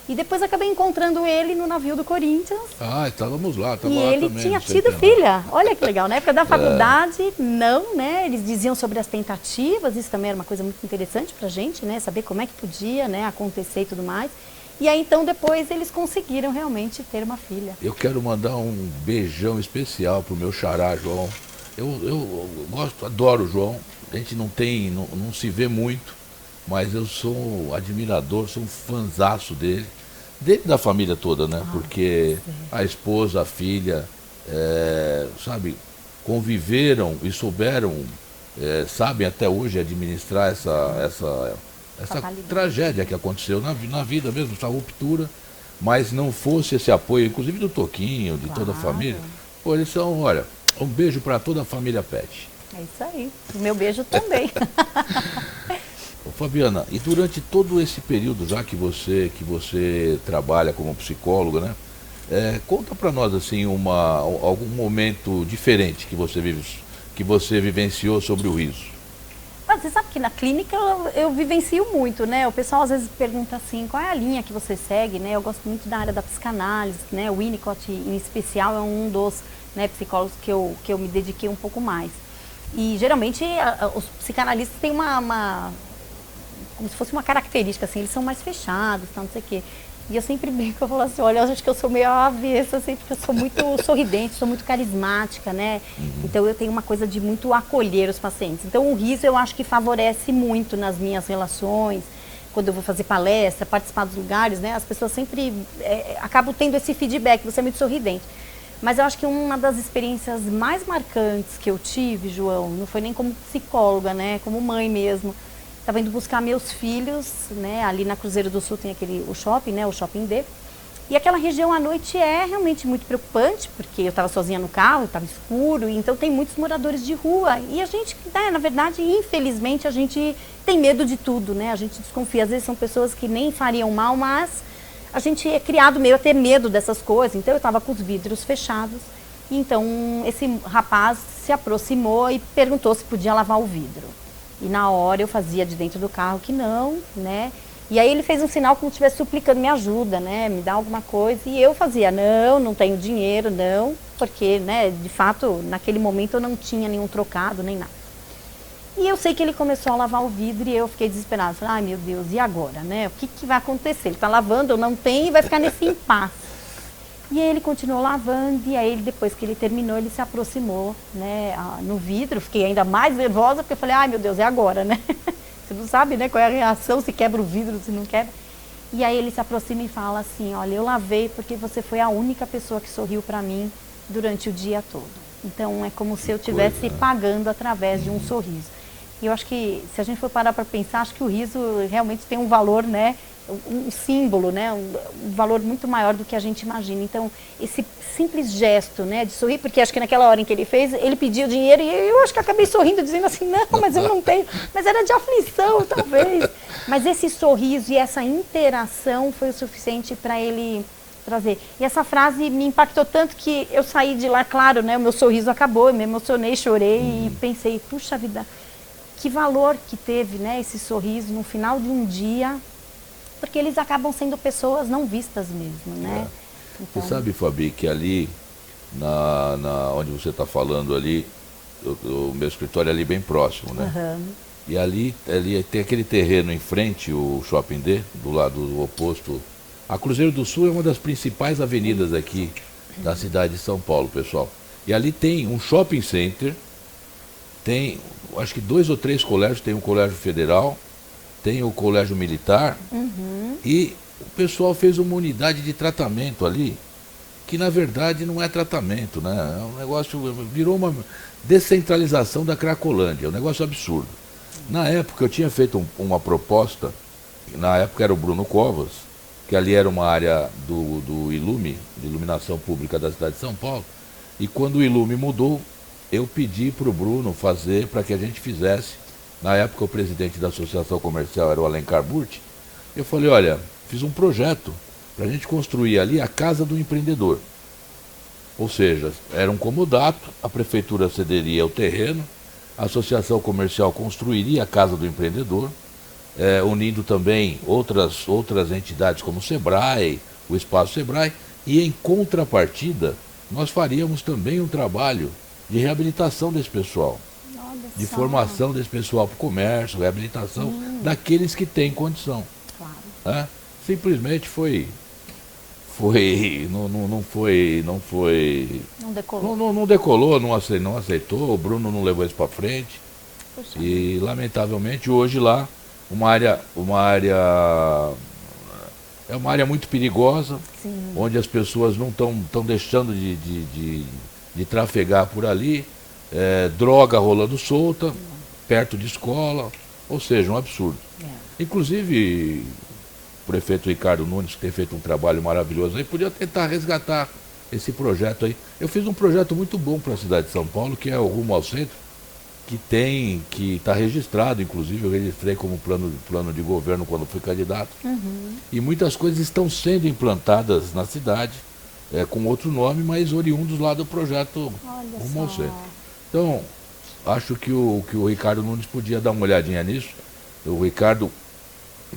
E depois acabei encontrando ele no navio do Corinthians. Ah, estávamos lá, E ele tinha tido filha. Olha que legal, na época da faculdade, não, né? Eles diziam sobre as tentativas, isso também era uma coisa muito interessante pra gente, né? Saber como é que podia, né, acontecer e tudo mais. E aí então depois eles conseguiram realmente ter uma filha. Eu quero mandar um beijão especial pro meu xará, João. Eu gosto, adoro o João. A gente não se vê muito, mas eu sou admirador, sou um fanzaço dele. Dele e da família toda, né? Porque a esposa, a filha, sabe, conviveram e souberam, sabem até hoje administrar essa tragédia que aconteceu na vida mesmo, essa ruptura, mas não fosse esse apoio, inclusive do Toquinho, de toda a família. Pô, eles são, olha, um beijo para toda a família Pet. É isso aí, o meu beijo também. Ô, Fabiana, e durante todo esse período já que você trabalha como psicóloga, né? Conta para nós assim algum momento diferente que você vivenciou sobre o riso. Mas você sabe que na clínica eu vivencio muito, né? O pessoal às vezes pergunta assim, qual é a linha que você segue, né? Eu gosto muito da área da psicanálise, né? O Winnicott em especial é um dos, né, psicólogos que eu me dediquei um pouco mais. E geralmente os psicanalistas têm como se fosse uma característica, assim, eles são mais fechados, não sei o quê. E eu sempre brinco, eu falo assim, olha, eu acho que eu sou meio avessa, assim, porque eu sou muito sorridente, sou muito carismática, né? Então eu tenho uma coisa de muito acolher os pacientes. Então o riso eu acho que favorece muito nas minhas relações, quando eu vou fazer palestra, participar dos lugares, né? As pessoas sempre acabam tendo esse feedback, você é muito sorridente. Mas eu acho que uma das experiências mais marcantes que eu tive, João, não foi nem como psicóloga, né? Como mãe mesmo. Estava indo buscar meus filhos, né? Ali na Cruzeiro do Sul tem o shopping, né? O Shopping D. E aquela região à noite é realmente muito preocupante, porque eu estava sozinha no carro, estava escuro, então tem muitos moradores de rua. E a gente, né, na verdade, infelizmente, a gente tem medo de tudo, né? A gente desconfia. Às vezes são pessoas que nem fariam mal, mas a gente é criado meio a ter medo dessas coisas. Então eu estava com os vidros fechados. Então esse rapaz se aproximou e perguntou se podia lavar o vidro. E na hora eu fazia de dentro do carro que não, né? E aí ele fez um sinal como se estivesse suplicando, me ajuda, né? Me dá alguma coisa. E eu fazia, não tenho dinheiro, não. Porque, né, de fato, naquele momento eu não tinha nenhum trocado, nem nada. E eu sei que ele começou a lavar o vidro e eu fiquei desesperada. Falei, ai meu Deus, e agora, né? O que vai acontecer? Ele está lavando, eu não tenho e vai ficar nesse impasse. E aí ele continuou lavando e aí depois que ele terminou, ele se aproximou, né, no vidro. Fiquei ainda mais nervosa porque eu falei, ai meu Deus, é agora, né? Você não sabe, né, qual é a reação, se quebra o vidro, se não quebra. E aí ele se aproxima e fala assim, olha, eu lavei porque você foi a única pessoa que sorriu para mim durante o dia todo. Então é como se eu estivesse pagando através de um sorriso. E eu acho que, se a gente for parar para pensar, acho que o riso realmente tem um valor, né, um símbolo, né, um valor muito maior do que a gente imagina. Então, esse simples gesto, né, de sorrir, porque acho que naquela hora em que ele fez, ele pediu dinheiro e eu acho que acabei sorrindo, dizendo assim, não, mas eu não tenho. Mas era de aflição, talvez. Mas esse sorriso e essa interação foi o suficiente para ele trazer. E essa frase me impactou tanto que eu saí de lá, claro, né, o meu sorriso acabou, eu me emocionei, chorei e pensei, puxa vida, que valor que teve, né, esse sorriso no final de um dia, porque eles acabam sendo pessoas não vistas mesmo, né? Então... Você sabe, Fabi, que ali, onde você está falando ali, o meu escritório é ali bem próximo, né? Uhum. E ali tem aquele terreno em frente, o Shopping D, do lado oposto. A Cruzeiro do Sul é uma das principais avenidas aqui da cidade de São Paulo, pessoal. E ali tem um shopping center, tem acho que 2 ou 3 colégios, tem um colégio federal, tem o colégio militar, e o pessoal fez uma unidade de tratamento ali, que na verdade não é tratamento, né? É um negócio, virou uma descentralização da Cracolândia, é um negócio absurdo. Na época eu tinha feito uma proposta, na época era o Bruno Covas, que ali era uma área do Ilume, de iluminação pública da cidade de São Paulo, e quando o Ilume mudou, eu pedi para o Bruno fazer, para que a gente fizesse. Na época o presidente da associação comercial era o Alencar Burti. Eu falei, olha, fiz um projeto para a gente construir ali a Casa do Empreendedor. Ou seja, era um comodato, a prefeitura cederia o terreno, a associação comercial construiria a Casa do Empreendedor, unindo também outras entidades como o Sebrae, o Espaço Sebrae, e em contrapartida nós faríamos também um trabalho de reabilitação desse pessoal, de formação desse pessoal para o comércio, reabilitação daqueles que têm condição. Claro. Simplesmente não decolou, não aceitou, o Bruno não levou isso para frente. Poxa. E lamentavelmente hoje lá é uma área muito perigosa, Sim. onde as pessoas não estão deixando de trafegar por ali, droga rolando solta, perto de escola, ou seja, um absurdo. Inclusive, o prefeito Ricardo Nunes, que tem feito um trabalho maravilhoso aí, podia tentar resgatar esse projeto aí. Eu fiz um projeto muito bom para a cidade de São Paulo, que é o Rumo ao Centro, que está registrado, inclusive eu registrei como plano de governo quando fui candidato. E muitas coisas estão sendo implantadas na cidade, com outro nome, mas oriundos lá do projeto Rumo ao Centro. Então, acho que o Ricardo Nunes podia dar uma olhadinha nisso. O Ricardo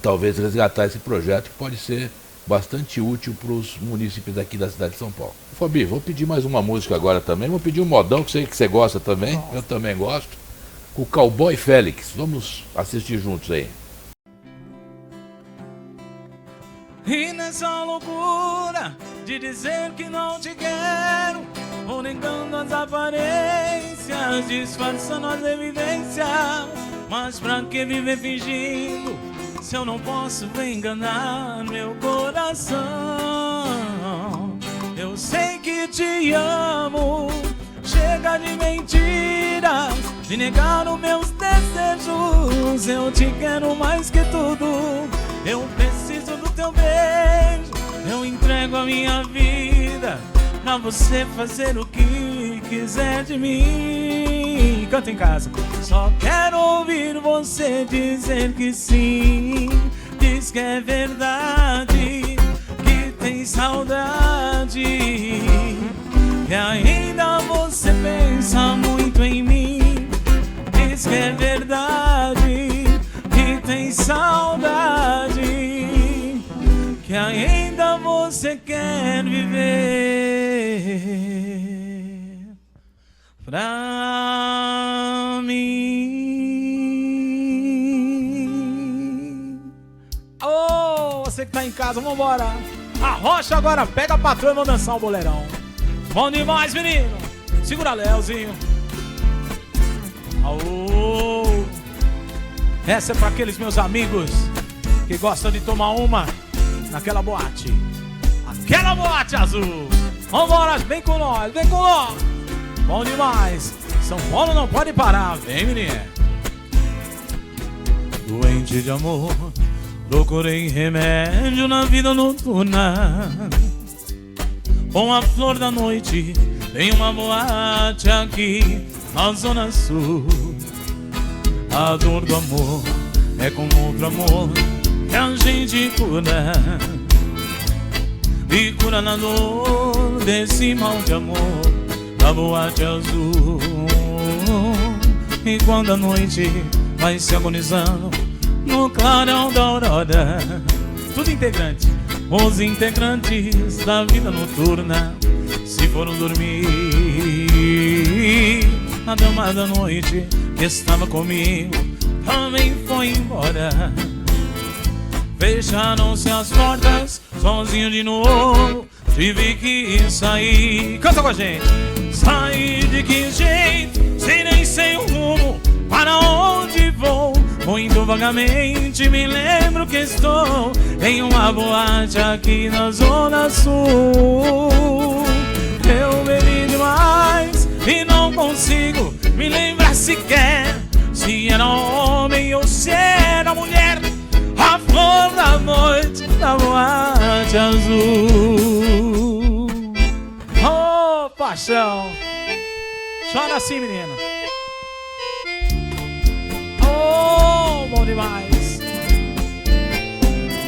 talvez resgatar esse projeto, que pode ser bastante útil para os munícipes aqui da cidade de São Paulo. Fabi, vou pedir mais uma música agora também, vou pedir um modão que você gosta também, eu também gosto, com o Cowboy Félix. Vamos assistir juntos aí. E nessa loucura de dizer que não te quero, vou negando as aparências, disfarçando as evidências. Mas pra que viver fingindo, se eu não posso enganar meu coração? Eu sei que te amo, chega de mentiras, de negar os meus desejos. Eu te quero mais que tudo, eu preciso do teu beijo. Eu entrego a minha vida pra você fazer o que quiser de mim. Canta em casa. Só quero ouvir você dizer que sim, diz que é verdade, que tem saudade, que ainda você pensa muito em mim. Diz que é verdade, que tem saudade, que ainda você quer viver pra mim. Ô, você que tá em casa, vambora. A rocha agora, pega a patroa e vamos dançar um boleirão. Bom demais, menino. Segura Léozinho. Aô. Essa é pra aqueles meus amigos que gostam de tomar uma naquela boate. Aquela boate azul. Vambora, vem com nós, vem com nós. Bom demais. São Paulo não pode parar. Vem, menina. Doente de amor, procurei remédio na vida noturna. Com a flor da noite, tem uma boate aqui na Zona Sul. A dor do amor é com outro amor que a gente cura, e cura na dor desse mal de amor da boate azul. E quando a noite vai se agonizando no clarão da aurora, tudo integrante, os integrantes da vida noturna se foram dormir. A dama da noite que estava comigo também foi embora. Fecharam-se as portas, sozinho de novo, tive que sair. Canta com a gente. Sair de que jeito, sem nem sei o rumo, para onde vou? Muito vagamente me lembro que estou em uma boate aqui na Zona Sul. Eu bebi demais e não consigo me lembrar sequer se era homem ou se era mulher. A flor da noite da boate azul. Oh, paixão. Chora assim, menina. Oh, bom demais.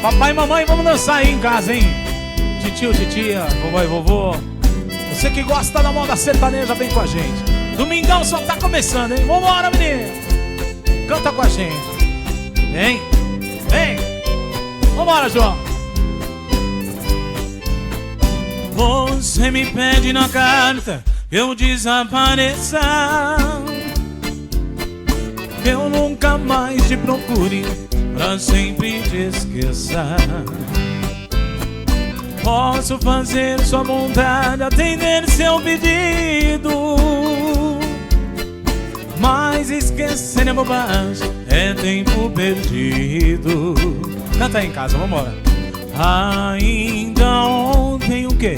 Papai e mamãe, vamos dançar aí em casa, hein? Titio, titia, vovó e vovô. Você que gosta da moda sertaneja, vem com a gente. Domingão só tá começando, hein? Vambora, menino. Canta com a gente. Vem. Vem! Vambora, João! Você me pede na carta que eu desapareça, que eu nunca mais te procure, pra sempre te esqueça. Posso fazer sua vontade, atender seu pedido, mas esquecer é bobagem, é tempo perdido. Canta aí em casa, vambora. Ainda ontem o quê?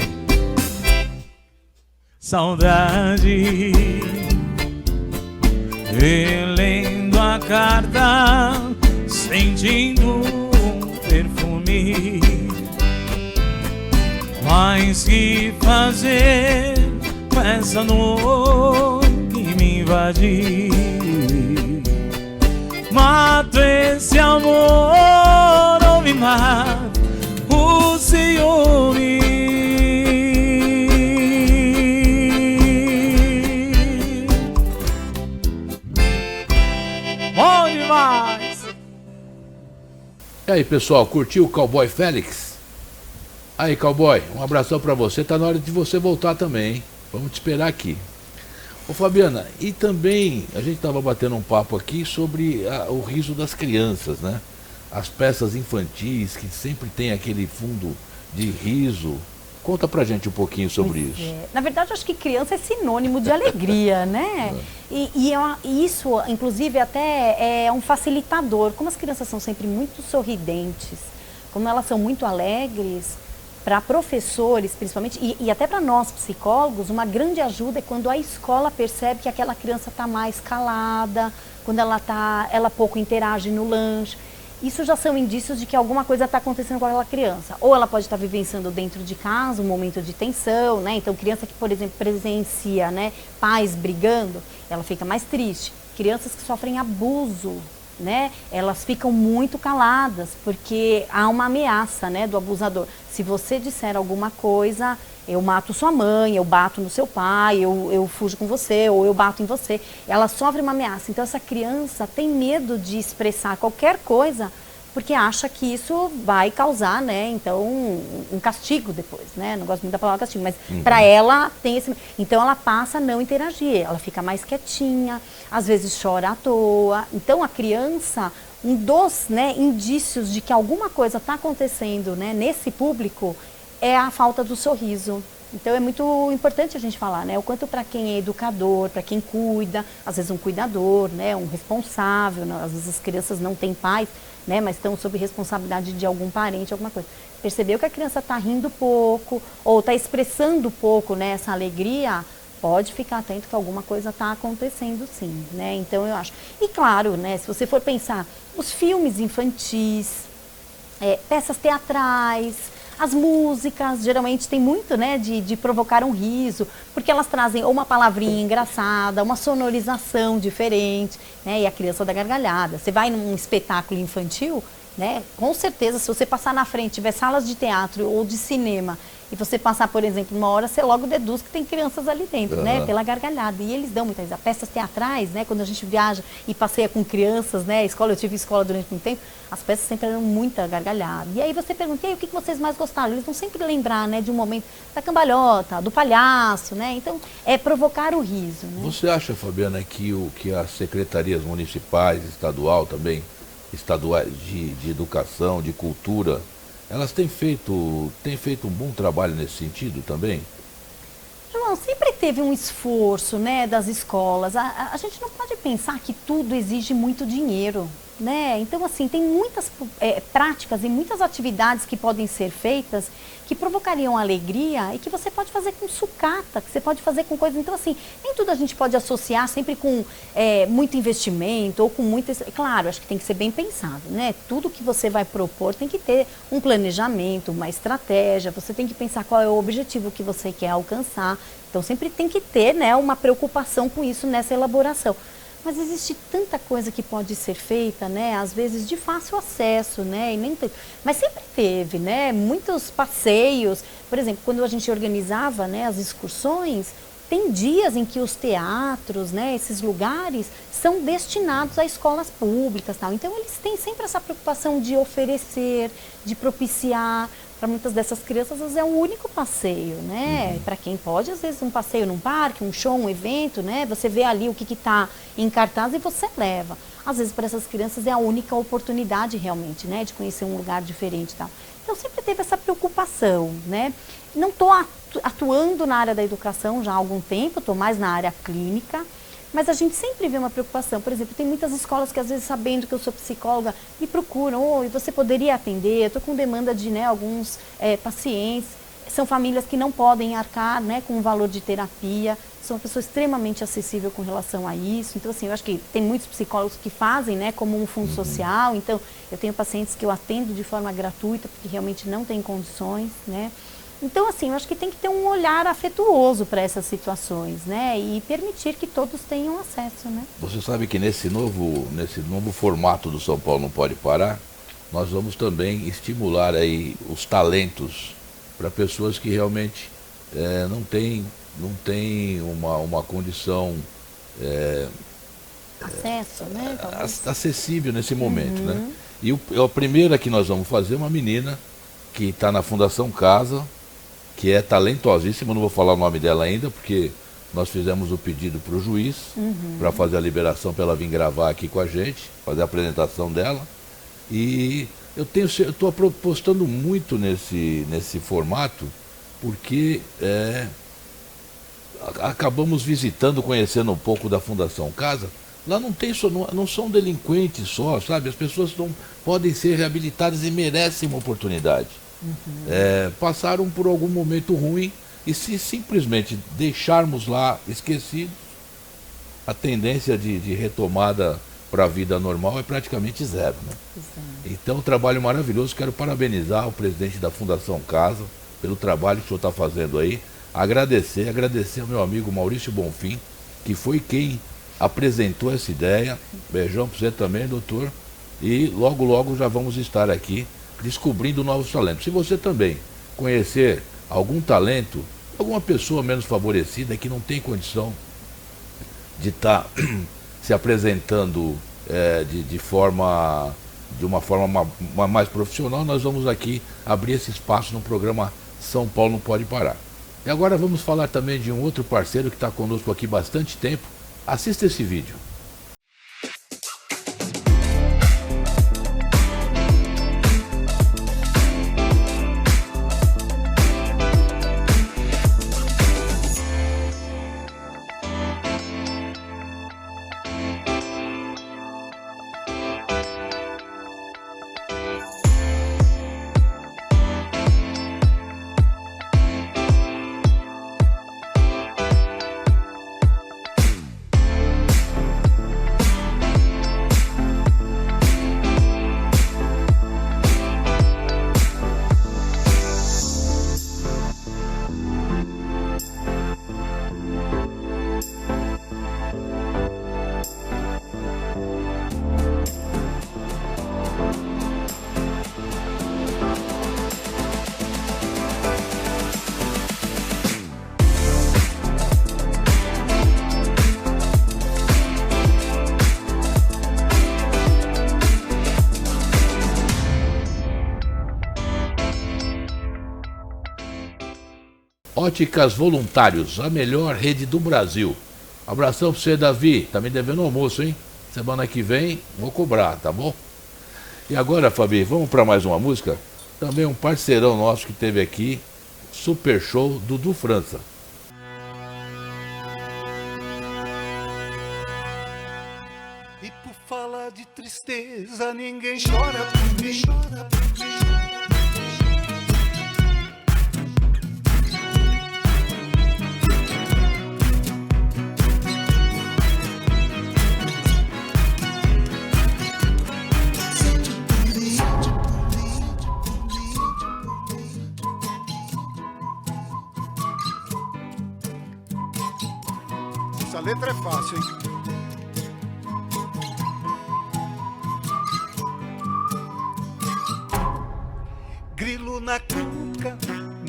Saudade. Relendo a carta, sentindo um perfume. Mas que fazer com essa dor que me invadiu? Mato esse amor ou me mata o ciúme. Bom demais! E aí, pessoal, curtiu o Cowboy Félix? Aí, Cowboy, um abração pra você. Tá na hora de você voltar também, hein? Vamos te esperar aqui. Ô, Fabiana, e também a gente tava batendo um papo aqui sobre o riso das crianças, né? As peças infantis que sempre tem aquele fundo de riso. Conta pra gente um pouquinho sobre isso. Na verdade, acho que criança é sinônimo de alegria, né? E isso, inclusive, até é um facilitador. Como as crianças são sempre muito sorridentes, como elas são muito alegres, para professores, principalmente, e até para nós, psicólogos, uma grande ajuda é quando a escola percebe que aquela criança está mais calada, quando ela pouco interage no lanche. Isso já são indícios de que alguma coisa está acontecendo com aquela criança. Ou ela pode estar vivenciando dentro de casa um momento de tensão, né? Então, criança que, por exemplo, presencia, né, pais brigando, ela fica mais triste. Crianças que sofrem abuso, né, elas ficam muito caladas, porque há uma ameaça, né, do abusador. Se você disser alguma coisa, eu mato sua mãe, eu bato no seu pai, eu fujo com você, ou eu bato em você. Ela sofre uma ameaça. Então, essa criança tem medo de expressar qualquer coisa, porque acha que isso vai causar, né, então, um castigo depois, né? Não gosto muito da palavra castigo, mas para ela tem esse... Então, ela passa a não interagir, ela fica mais quietinha, às vezes chora à toa. Então, a criança, um dos, né, indícios de que alguma coisa está acontecendo, né, nesse público é a falta do sorriso. Então, é muito importante a gente falar, né, o quanto para quem é educador, para quem cuida, às vezes um cuidador, né, um responsável, né, às vezes as crianças não têm pais, né, mas estão sob responsabilidade de algum parente, alguma coisa. Percebeu que a criança está rindo pouco ou está expressando pouco, né, essa alegria, pode ficar atento que alguma coisa está acontecendo sim, né? Então eu acho. E claro, né, se você for pensar, os filmes infantis, peças teatrais, as músicas, geralmente tem muito, né, de provocar um riso, porque elas trazem ou uma palavrinha engraçada, uma sonorização diferente, né, e a criança dá gargalhada. Você vai num espetáculo infantil, né, com certeza, se você passar na frente, tiver salas de teatro ou de cinema, e você passar, por exemplo, uma hora, você logo deduz que tem crianças ali dentro, né, pela gargalhada. E eles dão muitas peças teatrais, né, quando a gente viaja e passeia com crianças, né, eu tive escola durante muito tempo, as peças sempre eram muita gargalhada. E aí você pergunta, e aí, o que vocês mais gostaram? Eles vão sempre lembrar, né, de um momento da cambalhota, do palhaço, né, então é provocar o riso, né. Você acha, Fabiana, que as secretarias municipais, estaduais de educação, de cultura, elas têm feito um bom trabalho nesse sentido também? João, sempre teve um esforço, né, das escolas. A gente não pode pensar que tudo exige muito dinheiro, né? Então, assim, tem muitas práticas e muitas atividades que podem ser feitas que provocariam alegria e que você pode fazer com sucata, que você pode fazer com coisas... Então, assim, nem tudo a gente pode associar sempre com muito investimento ou com muito... Claro, acho que tem que ser bem pensado, né? Tudo que você vai propor tem que ter um planejamento, uma estratégia, você tem que pensar qual é o objetivo que você quer alcançar. Então, sempre tem que ter, né, uma preocupação com isso nessa elaboração. Mas existe tanta coisa que pode ser feita, né? Às vezes de fácil acesso, né? Mas sempre teve, né? Muitos passeios. Por exemplo, quando a gente organizava, né, as excursões, tem dias em que os teatros, né, esses lugares, são destinados a escolas públicas, tal. Então eles têm sempre essa preocupação de oferecer, de propiciar. Para muitas dessas crianças, às vezes é o único passeio, né? Para quem pode, às vezes um passeio num parque, um show, um evento, né? Você vê ali o que está em cartaz e você leva. Às vezes para essas crianças é a única oportunidade realmente, né? De conhecer um lugar diferente e tal. Então sempre teve essa preocupação, né? Não estou atuando na área da educação já há algum tempo, estou mais na área clínica. Mas a gente sempre vê uma preocupação. Por exemplo, tem muitas escolas que às vezes, sabendo que eu sou psicóloga, me procuram. Oi, você poderia atender? Eu estou com demanda de, né, alguns pacientes. São famílias que não podem arcar, né, com o valor de terapia. Sou uma pessoa extremamente acessível com relação a isso. Então, assim, eu acho que tem muitos psicólogos que fazem, né, como um fundo social. Então, eu tenho pacientes que eu atendo de forma gratuita, porque realmente não tem condições, né? Então, assim, eu acho que tem que ter um olhar afetuoso para essas situações, né? E permitir que todos tenham acesso, né? Você sabe que nesse novo formato do São Paulo Não Pode Parar, nós vamos também estimular aí os talentos para pessoas que realmente não têm uma condição acesso, né? acessível nesse momento, né? E a primeira que nós vamos fazer é uma menina que está na Fundação Casa, que é talentosíssima, não vou falar o nome dela ainda, porque nós fizemos o pedido para o juiz, para fazer a liberação para ela vir gravar aqui com a gente, fazer a apresentação dela. E eu estou apostando muito nesse formato, porque acabamos visitando, conhecendo um pouco da Fundação Casa. Lá não são delinquentes só, sabe? As pessoas podem ser reabilitadas e merecem uma oportunidade. Passaram por algum momento ruim e se simplesmente deixarmos lá esquecidos, a tendência de retomada para a vida normal é praticamente zero, né? Então, trabalho maravilhoso. Quero parabenizar o presidente da Fundação Casa pelo trabalho que o senhor está fazendo aí. Agradecer ao meu amigo Maurício Bonfim, que foi quem apresentou essa ideia. Beijão para você também, doutor. E logo já vamos estar aqui descobrindo novos talentos. Se você também conhecer algum talento, alguma pessoa menos favorecida que não tem condição de estar se apresentando de uma forma mais profissional, nós vamos aqui abrir esse espaço no programa São Paulo Não Pode Parar. E agora vamos falar também de um outro parceiro que está conosco aqui há bastante tempo. Assista esse vídeo. Óticas Voluntários, a melhor rede do Brasil. Abração pra você, Davi. Tá me devendo almoço, hein? Semana que vem vou cobrar, tá bom? E agora, Fabi, vamos para mais uma música? Também um parceirão nosso que teve aqui, Super Show, Dudu França. E por falar de tristeza, ninguém chora por mim. Essa letra é fácil, hein? Grilo na cuca,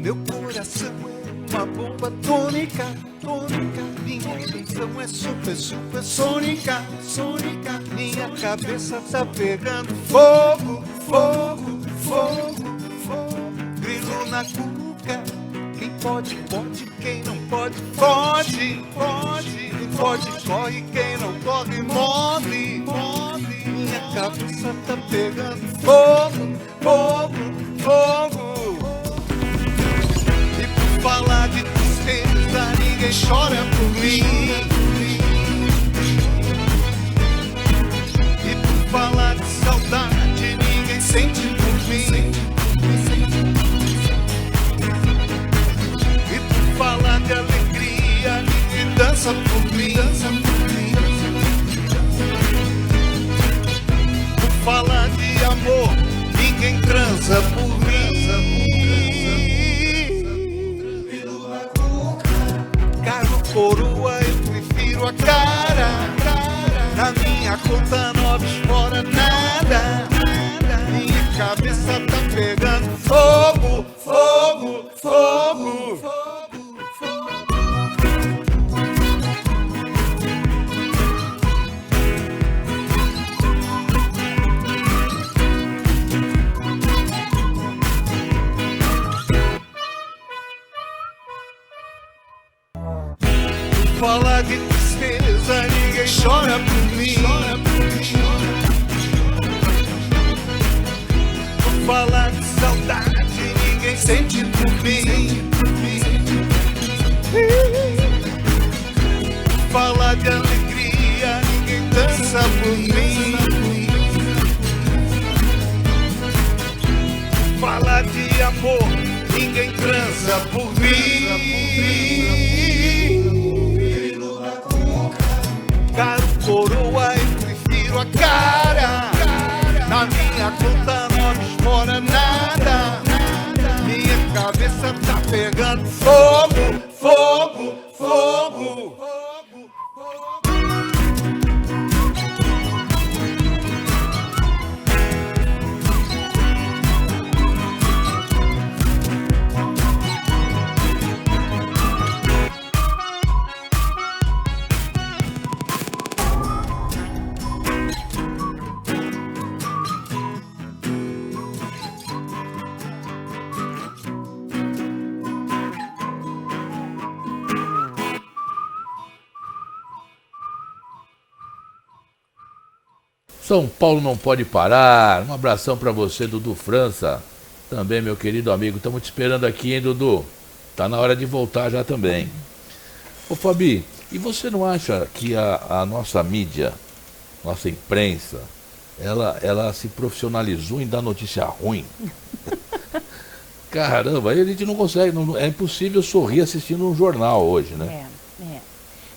meu coração é uma bomba atômica. tônica, minha tensão é super, super sônica, sônica. Minha cabeça tá pegando fogo, fogo, fogo, fogo. Grilo na cuca, quem pode, pode, quem não pode, pode, pode. Quem pode, corre, quem não corre, morre, morre. Minha cabeça tá pegando fogo, fogo, fogo. E por falar de tristeza, ninguém chora por mim. E por falar de saudade, ninguém sente por mim. E por falar de alegria, ninguém dança por mim. Por falar de amor, ninguém transa por mim. Cargo coroa, eu prefiro a cara. Na minha conta nove fora nada. Minha cabeça tá pegando fogo, fogo, fogo, fogo. Fala de tristeza, ninguém chora por mim. Por falar de saudade, ninguém sente por mim. Por falar de alegria, ninguém dança por mim. Por falar de amor, ninguém transa por mim. Caro coroa, eu prefiro a cara. Na minha conta nove fora nada. Minha cabeça tá pegando fogo, fogo, fogo. São Paulo não pode parar. Um abração pra você, Dudu França. Também, meu querido amigo. Estamos te esperando aqui, hein, Dudu? Tá na hora de voltar já também. Ô, Fabi, e você não acha que a nossa mídia, nossa imprensa, ela se profissionalizou em dar notícia ruim? Caramba, aí a gente não consegue, é impossível sorrir assistindo um jornal hoje, né?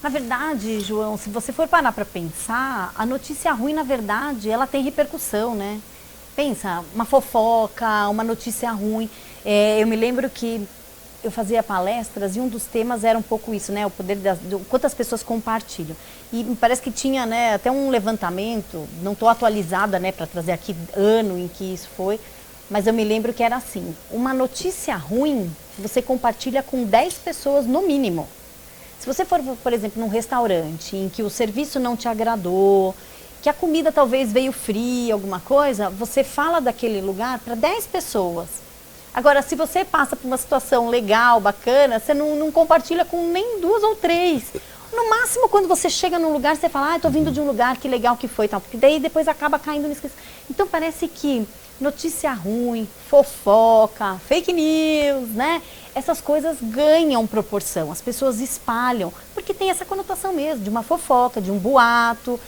Na verdade, João, se você for parar para pensar, a notícia ruim, na verdade, ela tem repercussão, né? Pensa, uma fofoca, uma notícia ruim. Eu me lembro que eu fazia palestras e um dos temas era um pouco isso, né? O poder quantas pessoas compartilham. E me parece que tinha, né, até um levantamento, não estou atualizada, né, para trazer aqui ano em que isso foi, mas eu me lembro que era assim, uma notícia ruim você compartilha com 10 pessoas no mínimo. Se você for, por exemplo, num restaurante em que o serviço não te agradou, que a comida talvez veio fria, alguma coisa, você fala daquele lugar para 10 pessoas. Agora, se você passa por uma situação legal, bacana, você não compartilha com nem 2 ou 3. No máximo, quando você chega num lugar, você fala, estou vindo de um lugar, que legal que foi, tal. Porque daí depois acaba caindo no esquecimento. Então, parece que notícia ruim, fofoca, fake news, né? Essas coisas ganham proporção, as pessoas espalham, porque tem essa conotação mesmo, de uma fofoca, de um boato.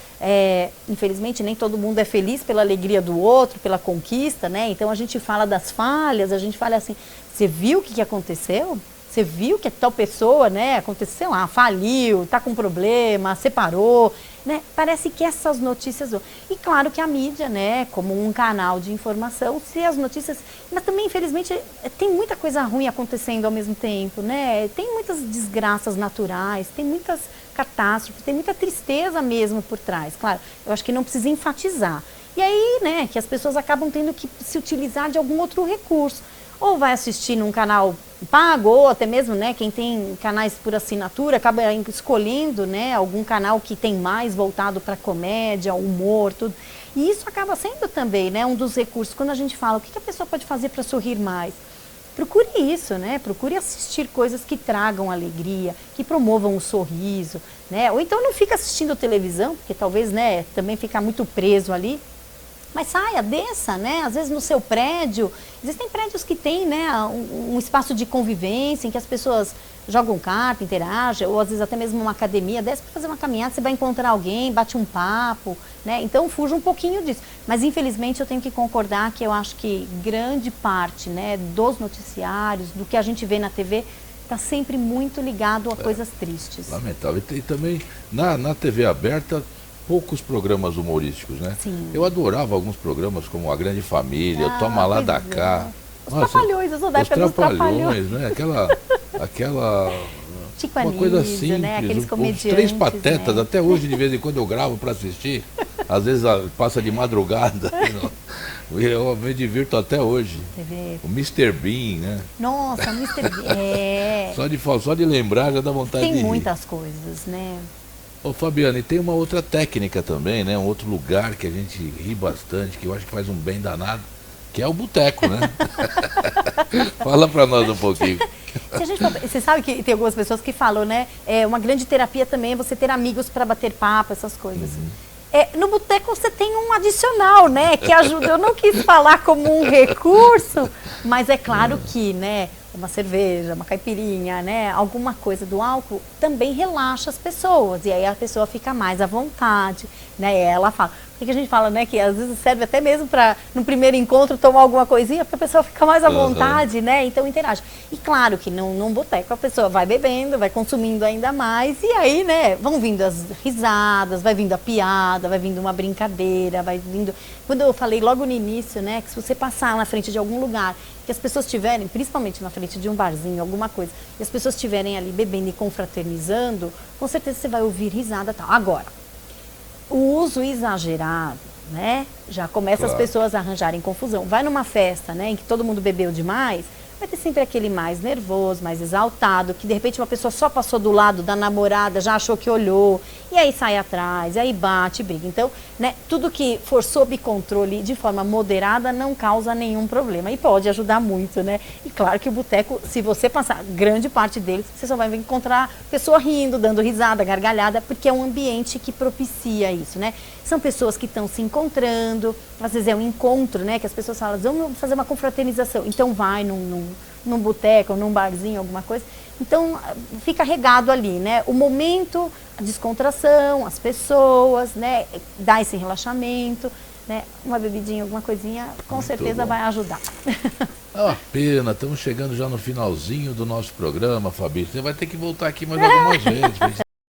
Infelizmente, nem todo mundo é feliz pela alegria do outro, pela conquista, né? Então, a gente fala das falhas, a gente fala assim, você viu o que aconteceu? Você viu que tal pessoa, né, aconteceu, faliu, está com problema, separou, né? Parece que essas notícias... E claro que a mídia, né, como um canal de informação, se as notícias... Mas também, infelizmente, tem muita coisa ruim acontecendo ao mesmo tempo, né? Tem muitas desgraças naturais, tem muitas catástrofes, tem muita tristeza mesmo por trás. Claro, eu acho que não precisa enfatizar. E aí, né, que as pessoas acabam tendo que se utilizar de algum outro recurso. Ou vai assistir num canal pago, ou até mesmo, né, quem tem canais por assinatura, acaba escolhendo, né, algum canal que tem mais voltado para comédia, humor, tudo. E isso acaba sendo também, né, um dos recursos. Quando a gente fala, o que a pessoa pode fazer para sorrir mais? Procure isso, né? Procure assistir coisas que tragam alegria, que promovam o sorriso, né? Ou então não fica assistindo televisão, porque talvez, né, também fica muito preso ali. Mas saia, desça, né? Às vezes no seu prédio, existem prédios que têm, né, um espaço de convivência em que as pessoas jogam carta, interagem, ou às vezes até mesmo uma academia, desce para fazer uma caminhada, você vai encontrar alguém, bate um papo, né? Então fuja um pouquinho disso. Mas infelizmente eu tenho que concordar que eu acho que grande parte, né, dos noticiários, do que a gente vê na TV, está sempre muito ligado a coisas tristes. Lamentável. E também na TV aberta, poucos programas humorísticos, né? Sim. Eu adorava alguns programs como A Grande Família, o Toma Lá da Cá. Os Trapalhões, eu sou da época dos Trapalhões. Né? Aquela Chico uma coisa Anísio, simples, né? Aqueles os comediantes, Três Patetas, né? até hoje de vez em quando eu gravo para assistir, às vezes passa de madrugada, eu me divirto até hoje. TV. O Mr. Bean, né? Nossa, Mr. Bean, é. Só de lembrar já dá vontade de Tem rir. muitas coisas, né? Ô Fabiana, e tem uma outra técnica também, né? Um outro lugar que a gente ri bastante, que eu acho que faz um bem danado, que é o boteco, né? Fala pra nós um pouquinho. Se a gente, você sabe que tem algumas pessoas que falam, né? É uma grande terapia também é você ter amigos para bater papo, essas coisas. No boteco você tem um adicional, né? Que ajuda. Eu não quis falar como um recurso, mas é claro que, né? Uma cerveja, uma caipirinha, né? Alguma coisa do álcool também relaxa as pessoas. E aí a pessoa fica mais à vontade, né? E ela fala. Por que a gente fala, né? Que às vezes serve até mesmo para, no primeiro encontro, tomar alguma coisinha, porque a pessoa fica mais à vontade, né? Então interage. E claro que num boteco a pessoa vai bebendo, vai consumindo ainda mais, e aí, né? Vão vindo as risadas, vai vindo a piada, vai vindo uma brincadeira, vai vindo. Quando eu falei logo no início, né? Que se você passar na frente de algum lugar, que as pessoas estiverem, principalmente na frente de um barzinho, alguma coisa, e as pessoas estiverem ali bebendo e confraternizando, com certeza você vai ouvir risada e tal. Agora, o uso exagerado, né? Já começa as pessoas a arranjarem confusão. Vai numa festa, né, em que todo mundo bebeu demais, vai ter sempre aquele mais nervoso, mais exaltado, que de repente uma pessoa só passou do lado da namorada, já achou que olhou, e aí sai atrás, e aí bate, briga. Então, né, tudo que for sob controle de forma moderada não causa nenhum problema e pode ajudar muito, né? E claro que o boteco, se você passar grande parte deles, você só vai encontrar pessoa rindo, dando risada, gargalhada, porque é um ambiente que propicia isso, né? São pessoas que estão se encontrando, às vezes é um encontro, né? Que as pessoas falam, vamos fazer uma confraternização. Então vai num boteco, num barzinho, alguma coisa. Então fica regado ali, né? O momento, a descontração, as pessoas, né? Dá esse relaxamento, né? Uma bebidinha, alguma coisinha, com Muito certeza bom. vai ajudar. É uma pena, estamos chegando já no finalzinho do nosso programa, Fabi. Você vai ter que voltar aqui mais algumas vezes.